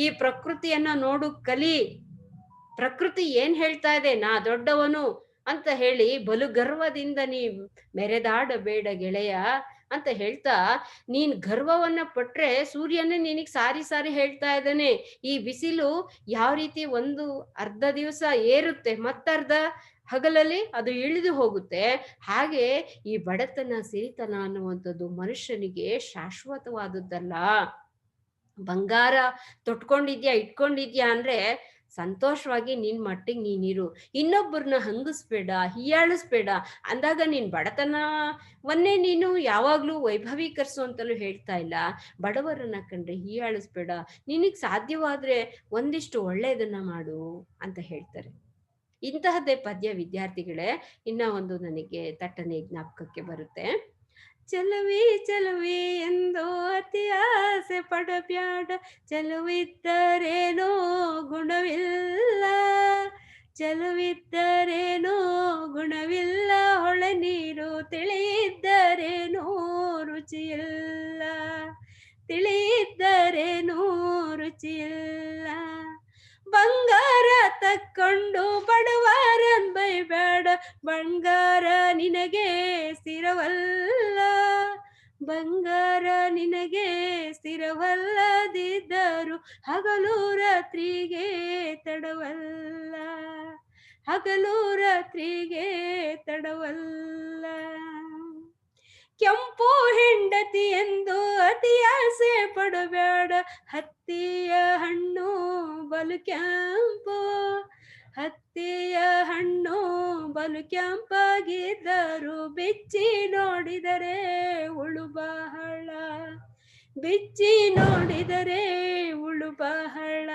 ಈ ಪ್ರಕೃತಿಯನ್ನ ನೋಡು ಕಲಿ. ಪ್ರಕೃತಿ ಏನ್ ಹೇಳ್ತಾ ಇದೆ, ನಾ ದೊಡ್ಡವನು ಅಂತ ಹೇಳಿ ಬಲು ಗರ್ವದಿಂದ ನೀ ಮೆರೆದಾಡಬೇಡ ಗೆಳೆಯ ಅಂತ ಹೇಳ್ತಾ, ನೀನ್ ಗರ್ವವನ್ನ ಪಟ್ರೆ ಸೂರ್ಯನೇ ನಿನಗ್ ಸಾರಿ ಸಾರಿ ಹೇಳ್ತಾ ಇದ್ದಾನೆ. ಈ ಬಿಸಿಲು ಯಾವ ರೀತಿ ಒಂದು ಅರ್ಧ ದಿವಸ ಏರುತ್ತೆ, ಮತ್ತರ್ಧ ಹಗಲಲ್ಲಿ ಅದು ಇಳಿದು ಹೋಗುತ್ತೆ. ಹಾಗೆ ಈ ಬಡತನ ಸಿರಿತನ ಅನ್ನುವಂಥದ್ದು ಮನುಷ್ಯನಿಗೆ ಶಾಶ್ವತವಾದದ್ದಲ್ಲ. ಬಂಗಾರ ತೊಟ್ಕೊಂಡಿದ್ಯಾ ಇಟ್ಕೊಂಡಿದ್ಯಾ ಅಂದ್ರೆ ಸಂತೋಷವಾಗಿ ನಿನ್ ಮಟ್ಟಿಗೆ ನೀನಿರು, ಇನ್ನೊಬ್ಬರನ್ನ ಹಂಗಿಸ್ಬೇಡ, ಹೀಯಾಳಿಸ್ಬೇಡ. ಅಂದಾಗ ನೀನ್ ಬಡತನವನ್ನೇ ನೀನು ಯಾವಾಗ್ಲೂ ವೈಭವೀಕರಿಸು ಅಂತಲೂ ಹೇಳ್ತಾ ಇಲ್ಲ. ಬಡವರನ್ನ ಕಂಡ್ರೆ ಹೀಯಾಳಿಸ್ಬೇಡ, ನಿನಗ್ ಸಾಧ್ಯವಾದ್ರೆ ಒಂದಿಷ್ಟು ಒಳ್ಳೆಯದನ್ನ ಮಾಡು ಅಂತ ಹೇಳ್ತಾರೆ. ಇಂತಹದ್ದೇ ಪದ್ಯ ವಿದ್ಯಾರ್ಥಿಗಳೇ. ಇನ್ನ ಒಂದು ನನಗೆ ತಟ್ಟನೆ ಜ್ಞಾಪಕಕ್ಕೆ ಬರುತ್ತೆ. ಚಲುವೆ ಚಲುವೆ ಎಂದು ಅತಿ ಆಸೆ ಪಡಬ್ಯಾಡ, ಚಲುವಿದ್ದರೇನೋ ಗುಣವಿಲ್ಲ, ಚಲುವಿದ್ದರೇನೋ ಗುಣವಿಲ್ಲ, ಹೊಳೆ ನೀರು ತಿಳಿಯಿದ್ದರೇನೋ ರುಚಿಯಿಲ್ಲ, ತಿಳಿಯಿದ್ದರೇನೋ ರುಚಿಯಿಲ್ಲ. ಬಂಗಾರ ತಕ್ಕೊಂಡು ಬಡವರನ್ ಬೈಬೇಡ, ಬಂಗಾರ ನಿನಗೆ ಸ್ಥಿರವಲ್ಲ, ಬಂಗಾರ ನಿನಗೆ ಸ್ಥಿರವಲ್ಲದಿದ್ದರು ಹಗಲು ರಾತ್ರಿಗೆ ತಡವಲ್ಲ, ಹಗಲು ರಾತ್ರಿಗೆ ತಡವಲ್ಲ. ಕೆಂಪು ಹೆಂಡತಿ ಎಂದು ಅತಿ ಆಸೆ ಪಡಬೇಡ, ಹತ್ತಿಯ ಹಣ್ಣು ಬಲು ಕೆಂಪು, ಹತ್ತಿಯ ಹಣ್ಣು ಬಲು ಕೆಂಪಾಗಿದ್ದರು ಬಿಚ್ಚಿ ನೋಡಿದರೆ ಉಳು ಬಹಳ, ಬಿಚ್ಚಿ ನೋಡಿದರೆ ಉಳು ಬಹಳ.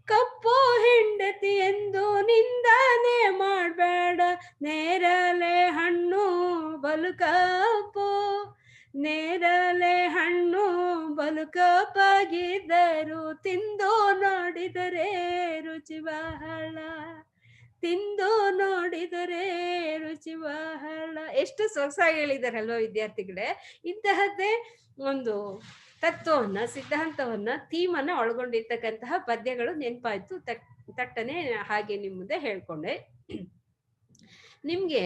ಕಪ್ಪು ಹೆಂಡತಿ ಎಂದು ನಿಂದಾನೆ ಮಾಡಬೇಡ, ನೇರಳೆ ಹಣ್ಣು ಬಲು ಕಪ್ಪು, ನೇರಳೆ ಹಣ್ಣು ಬಲು ಕಪ್ಪಾಗಿದ್ದರು ತಿಂದು ನೋಡಿದರೆ ರುಚಿ ಬಹಳ, ತಿಂದು ನೋಡಿದರೆ ರುಚಿ ಬಹಳ. ಎಷ್ಟು ಸೊಗಸಾಗಿ ಹೇಳಿದಾರಲ್ವ ವಿದ್ಯಾರ್ಥಿಗಳೇ. ಇಂತಹದ್ದೇ ಒಂದು ತತ್ವವನ್ನ, ಸಿದ್ಧಾಂತವನ್ನ, ಥೀಮನ್ನ ಒಳಗೊಂಡಿರ್ತಕ್ಕಂತಹ ಪದ್ಯಗಳು ನೆನಪಾಯ್ತು. ತಟ್ಟನೆ ಹಾಗೆ ನಿಮ್ಮ ಮುಂದೆ ಹೇಳ್ಕೊಂಡೆ. ನಿಮ್ಗೆ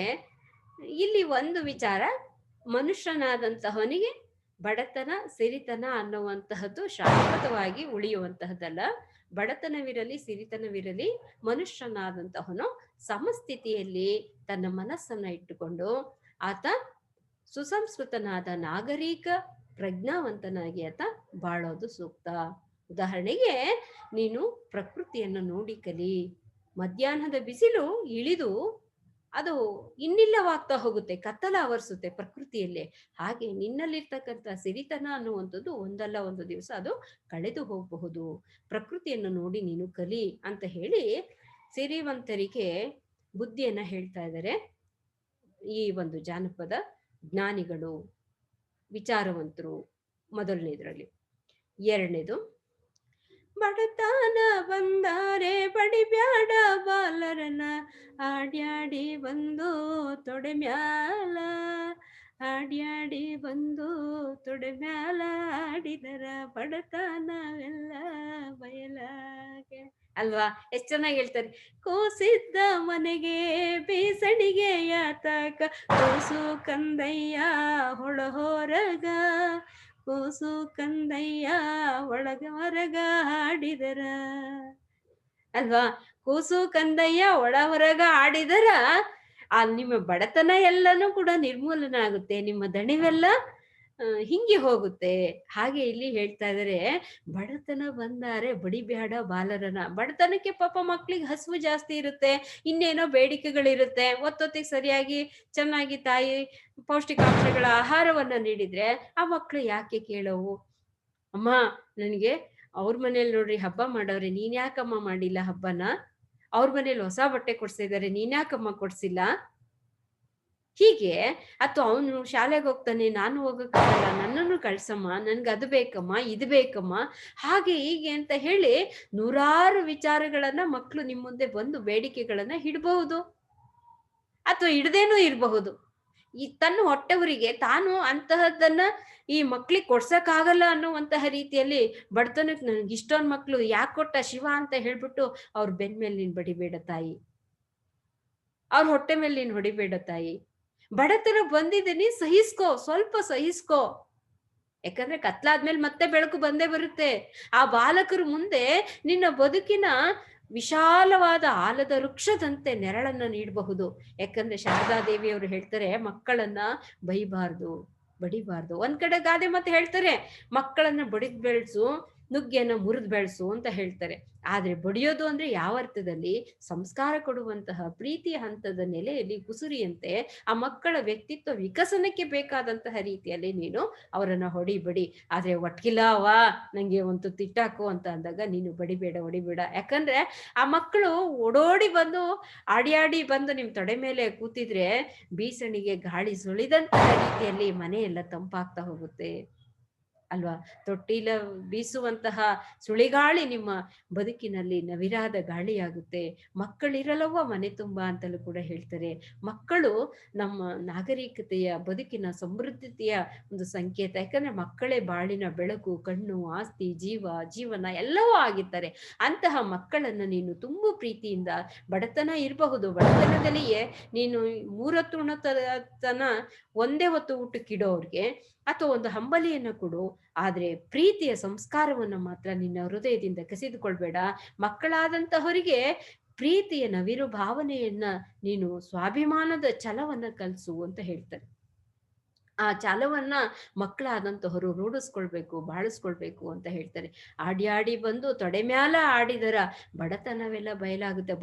ಇಲ್ಲಿ ಒಂದು ವಿಚಾರ, ಮನುಷ್ಯನಾದಂತಹವನಿಗೆ ಬಡತನ ಸಿರಿತನ ಅನ್ನುವಂತಹದ್ದು ಶಾಶ್ವತವಾಗಿ ಉಳಿಯುವಂತಹದ್ದಲ್ಲ. ಬಡತನವಿರಲಿ ಸಿರಿತನವಿರಲಿ, ಮನುಷ್ಯನಾದಂತಹವನು ಸಮಸ್ಥಿತಿಯಲ್ಲಿ ತನ್ನ ಮನಸ್ಸನ್ನ ಇಟ್ಟುಕೊಂಡು ಆತ ಸುಸಂಸ್ಕೃತನಾದ ನಾಗರಿಕ ಪ್ರಜ್ಞಾವಂತನಾಗಿ ಆತ ಬಾಳೋದು ಸೂಕ್ತ. ಉದಾಹರಣೆಗೆ, ನೀನು ಪ್ರಕೃತಿಯನ್ನು ನೋಡಿ ಕಲಿ. ಮಧ್ಯಾಹ್ನದ ಬಿಸಿಲು ಇಳಿದು ಅದು ಇನ್ನಿಲ್ಲವಾಗ್ತಾ ಹೋಗುತ್ತೆ, ಕತ್ತಲ ಆವರಿಸುತ್ತೆ ಪ್ರಕೃತಿಯಲ್ಲೇ. ಹಾಗೆ ನಿನ್ನಲ್ಲಿರ್ತಕ್ಕಂಥ ಸಿರಿತನ ಅನ್ನುವಂಥದ್ದು ಒಂದಲ್ಲ ಒಂದು ದಿವಸ ಅದು ಕಳೆದು ಹೋಗಬಹುದು. ಪ್ರಕೃತಿಯನ್ನು ನೋಡಿ ನೀನು ಕಲಿ ಅಂತ ಹೇಳಿ ಸಿರಿವಂತರಿಗೆ ಬುದ್ಧಿಯನ್ನ ಹೇಳ್ತಾ ಇದ್ದಾರೆ ಈ ಒಂದು ಜಾನಪದ ಜ್ಞಾನಿಗಳು, ವಿಚಾರವಂತರು. ಮೊದಲನೇದ್ರಲ್ಲಿ. ಎರಡನೇದು, ಬಡತನ ಬಂದರೆ ಬಡಿಬ್ಯಾಡ ಬಾಲರನ, ಆಡ್ಯಾಡಿ ಬಂದು ತೊಡೆ ಮ್ಯಾಲ, ಆಡ್ಯಾಡಿ ಬಂದು ತೊಡೆ ಮ್ಯಾಲ ಆಡಿದರ ಬಡತನವೆಲ್ಲ ಬಯಲಾಗೆ. ಅಲ್ವಾ, ಎಷ್ಟ್ ಚೆನ್ನಾಗಿ ಹೇಳ್ತಾರೆ. ಕೂಸಿದ್ದ ಮನೆಗೆ ಬೀಸಣಿಗೆ ಯಾತಕ, ಕೂಸು ಕಂದಯ್ಯ ಹೊಳ ಹೊರಗ, ಕೂಸು ಕಂದಯ್ಯ ಒಳಗ ಹೊರಗ ಆಡಿದರ. ಅಲ್ವಾ, ಕೂಸು ಕಂದಯ್ಯ ಒಳ ಹೊರಗ ಆಡಿದರ ನಿಮ್ಮ ಬಡತನ ಎಲ್ಲನೂ ಕೂಡ ನಿರ್ಮೂಲನ ಆಗುತ್ತೆ, ನಿಮ್ಮ ದಣಿವೆಲ್ಲ ಹಿಂಗಿ ಹೋಗುತ್ತೆ. ಹಾಗೆ ಇಲ್ಲಿ ಹೇಳ್ತಾ ಇದಾರೆ, ಬಡತನ ಬಂದಾರೆ ಬಡಿಬ್ಯಾಡ ಬಾಲರನ. ಬಡತನಕ್ಕೆ ಪಾಪ ಮಕ್ಳಿಗೆ ಹಸುವು ಜಾಸ್ತಿ ಇರುತ್ತೆ, ಇನ್ನೇನೋ ಬೇಡಿಕೆಗಳಿರುತ್ತೆ. ಒತ್ತೊತ್ತಿಗೆ ಸರಿಯಾಗಿ ಚೆನ್ನಾಗಿ ತಾಯಿ ಪೌಷ್ಟಿಕಾಂಶಗಳ ಆಹಾರವನ್ನ ನೀಡಿದ್ರೆ ಆ ಮಕ್ಳು ಯಾಕೆ ಕೇಳವು? ಅಮ್ಮ, ನನಗೆ ಅವ್ರ ಮನೇಲಿ ನೋಡ್ರಿ ಹಬ್ಬ ಮಾಡವ್ರೆ, ನೀನ್ ಯಾಕಮ್ಮ ಮಾಡಿಲ್ಲ ಹಬ್ಬನ? ಅವ್ರ ಮನೇಲಿ ಹೊಸ ಬಟ್ಟೆ ಕೊಡ್ಸಿದಾರೆ, ನೀನ್ ಯಾಕಮ್ಮ ಕೊಡ್ಸಿಲ್ಲ? ಹೀಗೆ. ಅಥವಾ ಅವನು ಶಾಲೆಗೆ ಹೋಗ್ತಾನೆ, ನಾನು ಹೋಗಕ್ಕಾಗಲ್ಲ, ನನ್ನನ್ನು ಕಳ್ಸಮ್ಮ, ನನ್ಗೆ ಅದು ಬೇಕಮ್ಮ, ಇದು ಬೇಕಮ್ಮ, ಹಾಗೆ ಹೀಗೆ ಅಂತ ಹೇಳಿ ನೂರಾರು ವಿಚಾರಗಳನ್ನ ಮಕ್ಕಳು ನಿಮ್ ಮುಂದೆ ಬಂದು ಬೇಡಿಕೆಗಳನ್ನ ಇಡಬಹುದು, ಅಥವಾ ಇಡದೇನೂ ಇರಬಹುದು. ಈ ತನ್ನ ಹೊಟ್ಟೆವರಿಗೆ ತಾನು ಅಂತಹದ್ದನ್ನ ಈ ಮಕ್ಳಿಗೆ ಕೊಡ್ಸಕ್ಕಾಗಲ್ಲ ಅನ್ನುವಂತಹ ರೀತಿಯಲ್ಲಿ ಬಡತನಕ್ಕೆ ನನ್ಗೆ ಇಷ್ಟೊಂದ್ ಮಕ್ಳು ಯಾಕೆ ಕೊಟ್ಟ ಶಿವ ಅಂತ ಹೇಳ್ಬಿಟ್ಟು ಅವ್ರ ಬೆನ್ ಮೇಲೆ ನೀನ್ ಬಡಿಬೇಡ ತಾಯಿ, ಅವ್ರ ಹೊಟ್ಟೆ ಮೇಲೆ ನೀನ್ ಹೊಡಿಬೇಡ ತಾಯಿ. ಬಡತನ ಬಂದಿದೆ, ನೀ ಸಹಿಸ್ಕೋ, ಸ್ವಲ್ಪ ಸಹಿಸ್ಕೋ. ಯಾಕಂದ್ರೆ ಕತ್ಲಾದ್ಮೇಲೆ ಮತ್ತೆ ಬೆಳಕು ಬಂದೇ ಬರುತ್ತೆ. ಆ ಬಾಲಕರು ಮುಂದೆ ನಿನ್ನ ಬದುಕಿನ ವಿಶಾಲವಾದ ಆಲದ ವೃಕ್ಷದಂತೆ ನೆರಳನ್ನ ನೀಡಬಹುದು. ಯಾಕಂದ್ರೆ ಶಾರದಾದೇವಿಯವರು ಹೇಳ್ತಾರೆ, ಮಕ್ಕಳನ್ನ ಬೈಬಾರ್ದು, ಬಡಿಬಾರ್ದು. ಒಂದ್ ಕಡೆ ಗಾದೆ ಮತ್ತೆ ಹೇಳ್ತಾರೆ, ಮಕ್ಕಳನ್ನ ಬಡಿದ್ ಬೆಳ್ಸು, ನುಗ್ಗೆನ ಮುರಿದ್ ಬೆಳ್ಸು ಅಂತ ಹೇಳ್ತಾರೆ. ಆದ್ರೆ ಬಡಿಯೋದು ಅಂದ್ರೆ ಯಾವ ಅರ್ಥದಲ್ಲಿ? ಸಂಸ್ಕಾರ ಕೊಡುವಂತಹ ಪ್ರೀತಿಯ ಹಂತದ ನೆಲೆಯಲ್ಲಿ ಕುಸುರಿಯಂತೆ ಆ ಮಕ್ಕಳ ವ್ಯಕ್ತಿತ್ವ ವಿಕಸನಕ್ಕೆ ಬೇಕಾದಂತಹ ರೀತಿಯಲ್ಲಿ ನೀನು ಅವರನ್ನ ಹೊಡಿಬೇಡಿ. ಆದ್ರೆ ಒಟ್ಕಿಲ್ಲ ಅವ ನಂಗೆ ಒಂದು ತಿಟ್ಟಾಕು ಅಂತ ಅಂದಾಗ ನೀನು ಬಡಿಬೇಡ, ಹೊಡಿಬೇಡ. ಯಾಕಂದ್ರೆ ಆ ಮಕ್ಕಳು ಓಡೋಡಿ ಬಂದು ಆಡಿ ಬಂದು ನಿಮ್ ತೊಡೆ ಮೇಲೆ ಕೂತಿದ್ರೆ ಬೀಸಣಿಗೆ ಗಾಳಿ ಸುಳಿದಂತಹ ರೀತಿಯಲ್ಲಿ ಮನೆಯೆಲ್ಲ ತಂಪಾಗ್ತಾ ಹೋಗುತ್ತೆ ಅಲ್ವಾ? ತೊಟ್ಟಿಲ ಬೀಸುವಂತಹ ಸುಳಿಗಾಳಿ ನಿಮ್ಮ ಬದುಕಿನಲ್ಲಿ ನವಿರಾದ ಗಾಳಿಯಾಗುತ್ತೆ. ಮಕ್ಕಳಿರಲವ ಮನೆ ತುಂಬಾ ಅಂತಲೂ ಕೂಡ ಹೇಳ್ತಾರೆ. ಮಕ್ಕಳು ನಮ್ಮ ನಾಗರಿಕತೆಯ ಬದುಕಿನ ಸಮೃದ್ಧತೆಯ ಒಂದು ಸಂಕೇತ. ಯಾಕಂದ್ರೆ ಮಕ್ಕಳೇ ಬಾಳಿನ ಬೆಳಕು, ಕಣ್ಣು, ಆಸ್ತಿ, ಜೀವನ ಎಲ್ಲವೂ ಆಗಿರ್ತಾರೆ. ಅಂತಹ ಮಕ್ಕಳನ್ನ ನೀನು ತುಂಬು ಪ್ರೀತಿಯಿಂದ, ಬಡತನ ಇರಬಹುದು, ಬಡತನದಲ್ಲಿಯೇ ನೀನು 3 ಹೊತ್ತು ಉಣ್ಣತನ ಒಂದೇ ಹೊತ್ತು ಊಟಕ್ಕಿಡೋರ್ಗೆ ಅಥವಾ ಒಂದು ಹಂಬಲಿಯನ್ನ ಕೊಡು. ಆದ್ರೆ ಪ್ರೀತಿಯ ಸಂಸ್ಕಾರವನ್ನ ಮಾತ್ರ ನಿನ್ನ ಹೃದಯದಿಂದ ಕಸಿದುಕೊಳ್ಬೇಡ. ಮಕ್ಕಳಾದಂತಹವರಿಗೆ ಪ್ರೀತಿಯ ನವಿರು ಭಾವನೆಯನ್ನ ನೀನು ಸ್ವಾಭಿಮಾನದ ಛಲವನ್ನ ಕಲಿಸು ಅಂತ ಹೇಳ್ತಾರೆ. ಆ ಛಲವನ್ನ ಮಕ್ಕಳಾದಂತಹವರು ರೂಢಿಸ್ಕೊಳ್ಬೇಕು, ಬಾಳಿಸ್ಕೊಳ್ಬೇಕು ಅಂತ ಹೇಳ್ತಾರೆ. ಆಡಿ ಬಂದು ತೊಡೆ ಮ್ಯಾಲ ಆಡಿದರ ಬಡತನವೆಲ್ಲ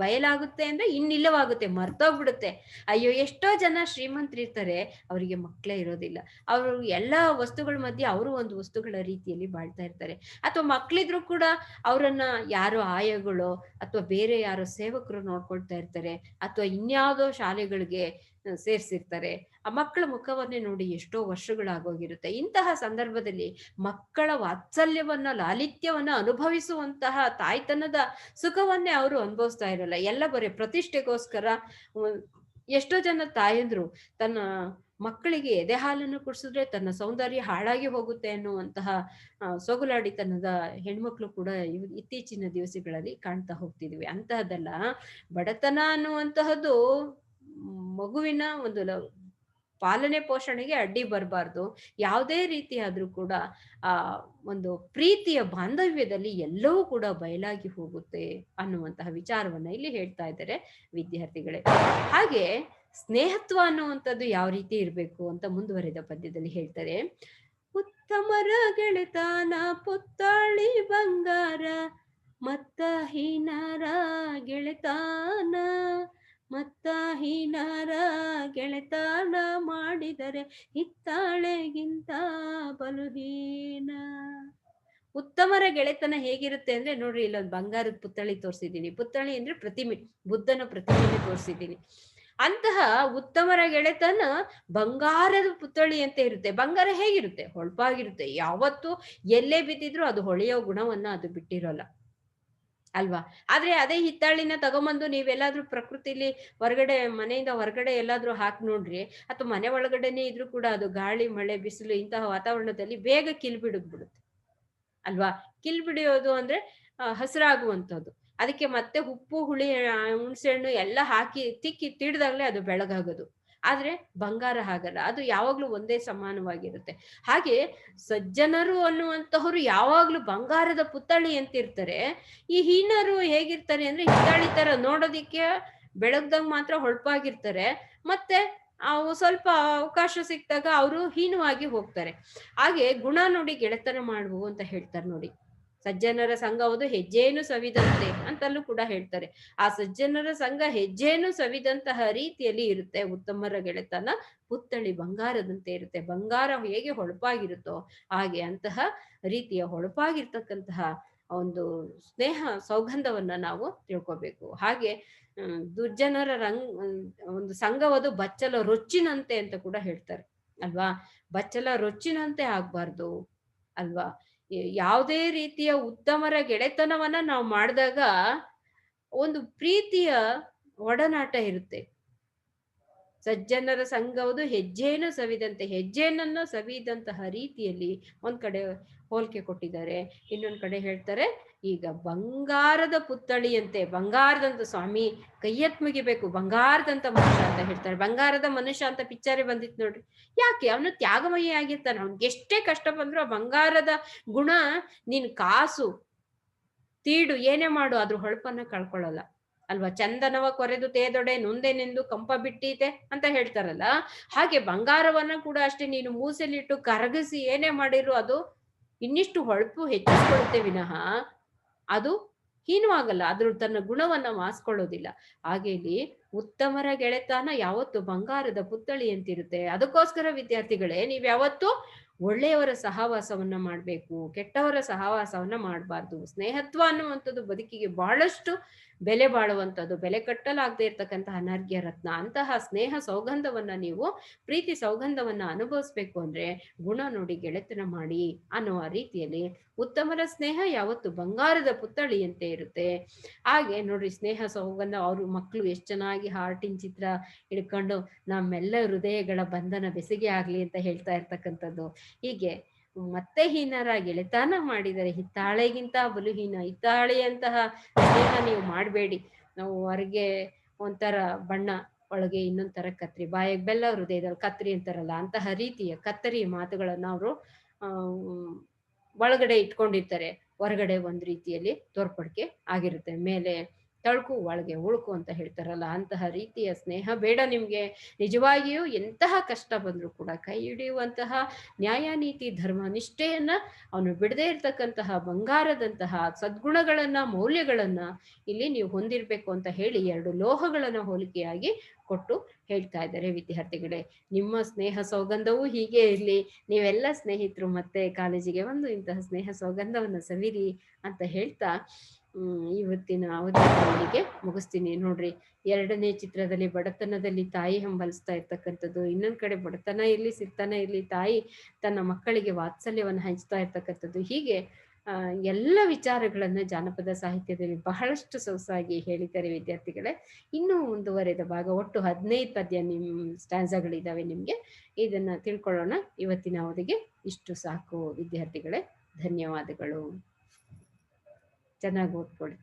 ಬಯಲಾಗುತ್ತೆ ಅಂದ್ರೆ ಇನ್ನಿಲ್ಲವಾಗುತ್ತೆ, ಮರ್ತೋಗ್ಬಿಡುತ್ತೆ. ಅಯ್ಯೋ, ಎಷ್ಟೋ ಜನ ಶ್ರೀಮಂತರಿರ್ತಾರೆ, ಅವರಿಗೆ ಮಕ್ಕಳೇ ಇರೋದಿಲ್ಲ. ಅವರು ಎಲ್ಲಾ ವಸ್ತುಗಳ ಮಧ್ಯೆ ಅವರು ಒಂದು ವಸ್ತುಗಳ ರೀತಿಯಲ್ಲಿ ಬಾಳ್ತಾ ಇರ್ತಾರೆ. ಅಥವಾ ಮಕ್ಳಿದ್ರು ಕೂಡ ಅವರನ್ನ ಯಾರೋ ಆಯಗಳು ಅಥವಾ ಬೇರೆ ಯಾರೋ ಸೇವಕರು ನೋಡ್ಕೊಳ್ತಾ ಇರ್ತಾರೆ, ಅಥವಾ ಇನ್ಯಾವುದೋ ಶಾಲೆಗಳಿಗೆ ಸೇರ್ಸಿರ್ತಾರೆ. ಆ ಮಕ್ಕಳ ಮುಖವನ್ನೇ ನೋಡಿ ಎಷ್ಟೋ ವರ್ಷಗಳಾಗೋಗಿರುತ್ತೆ. ಇಂತಹ ಸಂದರ್ಭದಲ್ಲಿ ಮಕ್ಕಳ ವಾತ್ಸಲ್ಯವನ್ನ, ಲಾಲಿತ್ಯವನ್ನ ಅನುಭವಿಸುವಂತಹ ತಾಯ್ತನದ ಸುಖವನ್ನೇ ಅವರು ಅನುಭವಿಸ್ತಾ ಇರಲ್ಲ. ಎಲ್ಲ ಬರೀ ಪ್ರತಿಷ್ಠೆಗೋಸ್ಕರ ಎಷ್ಟೋ ಜನ ತಾಯಂದ್ರು ತನ್ನ ಮಕ್ಕಳಿಗೆ ಎದೆ ಹಾಲನ್ನು ಕುಡಿಸಿದ್ರೆ ತನ್ನ ಸೌಂದರ್ಯ ಹಾಳಾಗಿ ಹೋಗುತ್ತೆ ಅನ್ನುವಂತಹ ಸೊಗಲಾಡಿತನದ ಹೆಣ್ಮಕ್ಳು ಕೂಡ ಇತ್ತೀಚಿನ ದಿವಸಗಳಲ್ಲಿ ಕಾಣ್ತಾ ಹೋಗ್ತಿದ್ವಿ. ಅಂತಹದ್ದಲ್ಲ, ಬಡತನ ಅನ್ನುವಂತಹದ್ದು ಮಗುವಿನ ಒಂದು ಪಾಲನೆ ಪೋಷಣೆಗೆ ಅಡ್ಡಿ ಬರಬಾರ್ದು. ಯಾವುದೇ ರೀತಿ ಆದ್ರೂ ಕೂಡ ಆ ಒಂದು ಪ್ರೀತಿಯ ಬಾಂಧವ್ಯದಲ್ಲಿ ಎಲ್ಲವೂ ಕೂಡ ಬಯಲಾಗಿ ಹೋಗುತ್ತೆ ಅನ್ನುವಂತಹ ವಿಚಾರವನ್ನ ಇಲ್ಲಿ ಹೇಳ್ತಾ ಇದ್ದಾರೆ ವಿದ್ಯಾರ್ಥಿಗಳೇ. ಹಾಗೆ ಸ್ನೇಹತ್ವ ಅನ್ನುವಂಥದ್ದು ಯಾವ ರೀತಿ ಇರಬೇಕು ಅಂತ ಮುಂದುವರೆದ ಪದ್ಯದಲ್ಲಿ ಹೇಳ್ತಾರೆ. ಉತ್ತಮರ ಗೆಳೆತನ ಪುತ್ತಾಳಿ ಬಂಗಾರ, ಮತ್ತ ಹೀನರ ಗೆಳೆತನ, ಮತ್ತ ಹೀನರ ಗೆಳೆತನ ಮಾಡಿದರೆ ಹಿತ್ತಾಳೆಗಿಂತ ಬಲುಹೀನ. ಉತ್ತಮರ ಗೆಳೆತನ ಹೇಗಿರುತ್ತೆ ಅಂದ್ರೆ ನೋಡ್ರಿ, ಇಲ್ಲೊಂದು ಬಂಗಾರದ ಪುತ್ಥಳಿ ತೋರಿಸಿದ್ದೀನಿ. ಪುತ್ಥಳಿ ಅಂದ್ರೆ ಪ್ರತಿಮೆ, ಬುದ್ಧನ ಪ್ರತಿಮೆನೆ ತೋರಿಸಿದ್ದೀನಿ. ಅಂತಹ ಉತ್ತಮರ ಗೆಳೆತನ ಬಂಗಾರದ ಪುತ್ಥಳಿ ಅಂತ ಇರುತ್ತೆ. ಬಂಗಾರ ಹೇಗಿರುತ್ತೆ? ಹೊಳಪಾಗಿರುತ್ತೆ. ಯಾವತ್ತು ಎಲ್ಲೇ ಬಿದ್ದಿದ್ರು ಅದು ಹೊಳೆಯೋ ಗುಣವನ್ನ ಅದು ಬಿಟ್ಟಿರೋಲ್ಲ. ಅಲ್ವಾ? ಆದ್ರೆ ಅದೇ ಹಿತ್ತಾಳಿನ ತಗೊಂಬಂದು ನೀವೆಲ್ಲಾದ್ರೂ ಪ್ರಕೃತಿಲಿ ಹೊರಗಡೆ ಮನೆಯಿಂದ ಹೊರಗಡೆ ಎಲ್ಲಾದ್ರೂ ಹಾಕಿ ನೋಡ್ರಿ, ಅಥವಾ ಮನೆ ಒಳಗಡೆನೆ ಇದ್ರೂ ಕೂಡ ಅದು ಗಾಳಿ, ಮಳೆ, ಬಿಸಿಲು ಇಂತಹ ವಾತಾವರಣದಲ್ಲಿ ಬೇಗ ಕಿಲ್ಬಿಡುತ್ತೆ. ಅಲ್ವಾ? ಕಿಲ್ಬಿಡಿಯೋದು ಅಂದ್ರೆ ಹಸಿರಾಗುವಂಥದ್ದು. ಅದಕ್ಕೆ ಮತ್ತೆ ಉಪ್ಪು, ಹುಳಿ, ಹುಣಸೆ ಹಣ್ಣು ಎಲ್ಲ ಹಾಕಿ ತಿಕ್ಕಿ ತಿಡ್ದಾಗ್ಲೇ ಅದು ಬೆಳಗಾಗೋದು. ಆದ್ರೆ ಬಂಗಾರ ಹಾಗಲ್ಲ. ಅದು ಯಾವಾಗ್ಲೂ ಒಂದೇ ಸಮಾನವಾಗಿರುತ್ತೆ. ಹಾಗೆ ಸಜ್ಜನರು ಅನ್ನುವಂತಹವರು ಯಾವಾಗ್ಲೂ ಬಂಗಾರದ ಪುತ್ಥಳಿ ಅಂತಿರ್ತಾರೆ. ಈ ಹೀನರು ಹೇಗಿರ್ತಾರೆ ಅಂದ್ರೆ ಹಿತ್ತಾಳಿ ತರ ನೋಡೋದಿಕ್ಕೆ ಬೆಳಗ್ದಂಗ್ ಮಾತ್ರ ಹೊಳಪಾಗಿರ್ತಾರೆ. ಮತ್ತೆ ಅವು ಸ್ವಲ್ಪ ಅವಕಾಶ ಸಿಕ್ದಾಗ ಅವರು ಹೀನವಾಗಿ ಹೋಗ್ತಾರೆ. ಹಾಗೆ ಗುಣ ನೋಡಿ ಗೆಳೆತನ ಮಾಡುವು ಅಂತ ಹೇಳ್ತಾರೆ ನೋಡಿ. ಸಜ್ಜನರ ಸಂಘವುದು ಹೆಜ್ಜೆಯನ್ನು ಸವಿದಂತೆ ಅಂತಲೂ ಕೂಡ ಹೇಳ್ತಾರೆ. ಆ ಸಜ್ಜನರ ಸಂಘ ಹೆಜ್ಜೆಯನ್ನು ಸವಿದಂತಹ ರೀತಿಯಲ್ಲಿ ಇರುತ್ತೆ. ಉತ್ತಮರ ಗೆಳೆತನ ಪುತ್ಥಳಿ ಬಂಗಾರದಂತೆ ಇರುತ್ತೆ. ಬಂಗಾರ ಹೇಗೆ ಹೊಳಪಾಗಿರುತ್ತೋ ಹಾಗೆ ಅಂತಹ ರೀತಿಯ ಹೊಳಪಾಗಿರ್ತಕ್ಕಂತಹ ಒಂದು ಸ್ನೇಹ ಸೌಗಂಧವನ್ನ ನಾವು ತಿಳ್ಕೊಬೇಕು. ಹಾಗೆ ದುರ್ಜನರ ಒಂದು ಸಂಘವದು ಬಚ್ಚಲ ರೊಚ್ಚಿನಂತೆ ಅಂತ ಕೂಡ ಹೇಳ್ತಾರೆ ಅಲ್ವಾ? ಬಚ್ಚಲ ರೊಚ್ಚಿನಂತೆ ಆಗ್ಬಾರ್ದು ಅಲ್ವಾ? ಯಾವುದೇ ರೀತಿಯ ಉತ್ತಮರ ಗೆಳೆತನವನ್ನ ನಾವು ಮಾಡಿದಾಗ ಒಂದು ಪ್ರೀತಿಯ ಒಡನಾಟ ಇರುತ್ತೆ. ಸಜ್ಜನರ ಸಂಘವುದು ಹೆಜ್ಜೆಯನ್ನು ಸವಿದಂತೆ, ಹೆಜ್ಜೆಯನ್ನು ಸವಿದಂತಹ ರೀತಿಯಲ್ಲಿ ಒಂದ್ ಕಡೆ ಹೋಲಿಕೆ ಕೊಟ್ಟಿದ್ದಾರೆ. ಇನ್ನೊಂದ್ ಕಡೆ ಹೇಳ್ತಾರೆ, ಈಗ ಬಂಗಾರದ ಪುತ್ಥಳಿಯಂತೆ, ಬಂಗಾರದಂತ ಸ್ವಾಮಿ ಕೈಯತ್ ಮುಗಿಬೇಕು, ಬಂಗಾರದಂತ ಮನುಷ್ಯ ಅಂತ ಹೇಳ್ತಾರೆ. ಬಂಗಾರದ ಮನುಷ್ಯ ಅಂತ ಪಿಕ್ಚರೇ ಬಂದಿತ್ತು ನೋಡ್ರಿ. ಯಾಕೆ? ಅವನು ತ್ಯಾಗಮಯಿ ಆಗಿರ್ತಾನೆ. ಅವ್ನಿಗೆ ಎಷ್ಟೇ ಕಷ್ಟ ಬಂದ್ರು ಆ ಬಂಗಾರದ ಗುಣ, ನೀನ್ ಕಾಸು ತೀಡು ಏನೇ ಮಾಡು ಅದ್ರ ಹೊಳಪನ್ನ ಕಳ್ಕೊಳ್ಳಲ್ಲ ಅಲ್ವಾ? ಚಂದನವ ಕೊರೆದು ತೇದೊಡೆ ನೊಂದೆನೆಂದು ಕಂಪ ಬಿಟ್ಟೀತೆ ಅಂತ ಹೇಳ್ತಾರಲ್ಲ, ಹಾಗೆ ಬಂಗಾರವನ್ನ ಕೂಡ ಅಷ್ಟೇ ನೀನು ಮೂಸೆಲಿಟ್ಟು ಕರಗಿಸಿ ಏನೇ ಮಾಡಿರು ಅದು ಇನ್ನಿಷ್ಟು ಹೊಳಪು ಹೆಚ್ಚಿಸ್ಕೊಳ್ಳುತ್ತೆ ವಿನಃ ಅದು ಹೀನವಾಗಲ್ಲ. ಅದ್ರ ತನ್ನ ಗುಣವನ್ನ ಮಾಸ್ಕೊಳ್ಳೋದಿಲ್ಲ. ಹಾಗೆ ಇಲ್ಲಿ ಉತ್ತಮರ ಗೆಳೆತನ ಯಾವತ್ತು ಬಂಗಾರದ ಪುತ್ಥಳಿ ಅಂತಿರುತ್ತೆ. ಅದಕ್ಕೋಸ್ಕರ ವಿದ್ಯಾರ್ಥಿಗಳೇ, ನೀವ್ ಯಾವತ್ತು ಒಳ್ಳೆಯವರ ಸಹವಾಸವನ್ನ ಮಾಡ್ಬೇಕು, ಕೆಟ್ಟವರ ಸಹವಾಸವನ್ನ ಮಾಡಬಾರ್ದು. ಸ್ನೇಹತ್ವ ಅನ್ನುವಂಥದ್ದು ಬದುಕಿಗೆ ಬಹಳಷ್ಟು ಬೆಲೆ ಬಾಳುವಂಥದ್ದು, ಬೆಲೆ ಕಟ್ಟಲಾಗದೆ ಇರ್ತಕ್ಕಂತಹ ಅನರ್ಘ್ಯ ರತ್ನ. ಅಂತಹ ಸ್ನೇಹ ಸೌಗಂಧವನ್ನ ನೀವು, ಪ್ರೀತಿ ಸೌಗಂಧವನ್ನ ಅನುಭವಿಸ್ಬೇಕು ಅಂದ್ರೆ ಗುಣ ನೋಡಿ ಗೆಳೆತನ ಮಾಡಿ ಅನ್ನುವ ರೀತಿಯಲ್ಲಿ ಉತ್ತಮರ ಸ್ನೇಹ ಯಾವತ್ತು ಬಂಗಾರದ ಪುತ್ಥಳಿಯಂತೆ ಇರುತ್ತೆ. ಹಾಗೆ ನೋಡ್ರಿ, ಸ್ನೇಹ ಸೌಗಂಧ, ಅವ್ರ ಮಕ್ಕಳು ಎಷ್ಟು ಚೆನ್ನಾಗಿ ಹಾರ್ಟಿನ ಚಿತ್ರ ಹಿಡ್ಕೊಂಡು ನಮ್ಮೆಲ್ಲ ಹೃದಯಗಳ ಬಂಧನ ಬೆಸುಗೆ ಆಗ್ಲಿ ಅಂತ ಹೇಳ್ತಾ ಇರ್ತಕ್ಕಂಥದ್ದು. ಹೀಗೆ ಮತ್ತೆ ಹೀನರ ಗೆಳೆತನ ಮಾಡಿದರೆ ಹಿತ್ತಾಳೆಗಿಂತ ಬಲುಹೀನ. ಹಿತ್ತಾಳೆಯಂತಹ ಸ್ನೇಹ ನೀವು ಮಾಡಬೇಡಿ. ನಾವು ಹೊರಗೆ ಒಂಥರ ಬಣ್ಣ, ಒಳಗೆ ಇನ್ನೊಂದ್ ತರ ಕತ್ರಿ, ಬಾಯಿಗೆ ಬೆಲ್ಲ ಹೃದಯದಲ್ಲಿ ಕತ್ರಿ ಅಂತಾರಲ್ಲ, ಅಂತಹ ರೀತಿಯ ಕತ್ತರಿ ಮಾತುಗಳನ್ನ ಅವರು ಒಳಗಡೆ ಇಟ್ಕೊಂಡಿರ್ತಾರೆ. ಹೊರಗಡೆ ಒಂದ್ ರೀತಿಯಲ್ಲಿ ತೋರ್ಪಡಿಕೆ ಆಗಿರುತ್ತೆ. ಮೇಲೆ ತಳ್ಕು ಒಳಗೆ ಉಳ್ಕು ಅಂತ ಹೇಳ್ತಾರಲ್ಲ, ಅಂತಹ ರೀತಿಯ ಸ್ನೇಹ ಬೇಡ ನಿಮ್ಗೆ. ನಿಜವಾಗಿಯೂ ಎಂತಹ ಕಷ್ಟ ಬಂದ್ರು ಕೂಡ ಕೈ ಹಿಡಿಯುವಂತಹ ನ್ಯಾಯ, ನೀತಿ, ಧರ್ಮ, ನಿಷ್ಠೆಯನ್ನ ಅವನು ಬಿಡದೇ ಇರ್ತಕ್ಕಂತಹ ಬಂಗಾರದಂತಹ ಸದ್ಗುಣಗಳನ್ನ, ಮೌಲ್ಯಗಳನ್ನ ಇಲ್ಲಿ ನೀವು ಹೊಂದಿರ್ಬೇಕು ಅಂತ ಹೇಳಿ ಎರಡು ಲೋಹಗಳನ್ನ ಹೋಲಿಕೆಯಾಗಿ ಕೊಟ್ಟು ಹೇಳ್ತಾ ಇದ್ದಾರೆ. ವಿದ್ಯಾರ್ಥಿಗಳೇ, ನಿಮ್ಮ ಸ್ನೇಹ ಸೌಗಂಧವೂ ಹೀಗೆ ಇರ್ಲಿ. ನೀವೆಲ್ಲ ಸ್ನೇಹಿತರು ಮತ್ತೆ ಕಾಲೇಜಿಗೆ ಒಂದು ಇಂತಹ ಸ್ನೇಹ ಸೌಗಂಧವನ್ನ ಸವಿರಿ ಅಂತ ಹೇಳ್ತಾ ಇವತ್ತಿನ ಅವಧಿಗೆ ಮುಗಿಸ್ತೀನಿ. ನೋಡ್ರಿ, ಎರಡನೇ ಚಿತ್ರದಲ್ಲಿ ಬಡತನದಲ್ಲಿ ತಾಯಿ ಹಂಬಲಿಸ್ತಾ ಇರ್ತಕ್ಕಂಥದ್ದು, ಇನ್ನೊಂದ್ ಕಡೆ ಬಡತನ ಇರ್ಲಿ ಸಿರ್ತನ ಇರ್ಲಿ ತಾಯಿ ತನ್ನ ಮಕ್ಕಳಿಗೆ ವಾತ್ಸಲ್ಯವನ್ನು ಹಂಚ್ತಾ ಇರ್ತಕ್ಕಂಥದ್ದು. ಹೀಗೆ ಎಲ್ಲ ವಿಚಾರಗಳನ್ನ ಜಾನಪದ ಸಾಹಿತ್ಯದಲ್ಲಿ ಬಹಳಷ್ಟು ಸೊಗಸಾಗಿ ಹೇಳಿದ್ದಾರೆ ವಿದ್ಯಾರ್ಥಿಗಳೇ. ಇನ್ನೂ ಮುಂದುವರೆದ ಭಾಗ, ಒಟ್ಟು 15 ಪದ್ಯ ಸ್ಟ್ಯಾನ್ಸಗಳಿದಾವೆ ನಿಮ್ಗೆ. ಇದನ್ನ ತಿಳ್ಕೊಳ್ಳೋಣ. ಇವತ್ತಿನ ಅವಧಿಗೆ ಇಷ್ಟು ಸಾಕು ವಿದ್ಯಾರ್ಥಿಗಳೇ. ಧನ್ಯವಾದಗಳು. ಚೆನ್ನಾಗಿ ಓದ್ಕೊಳ್ಳಿ.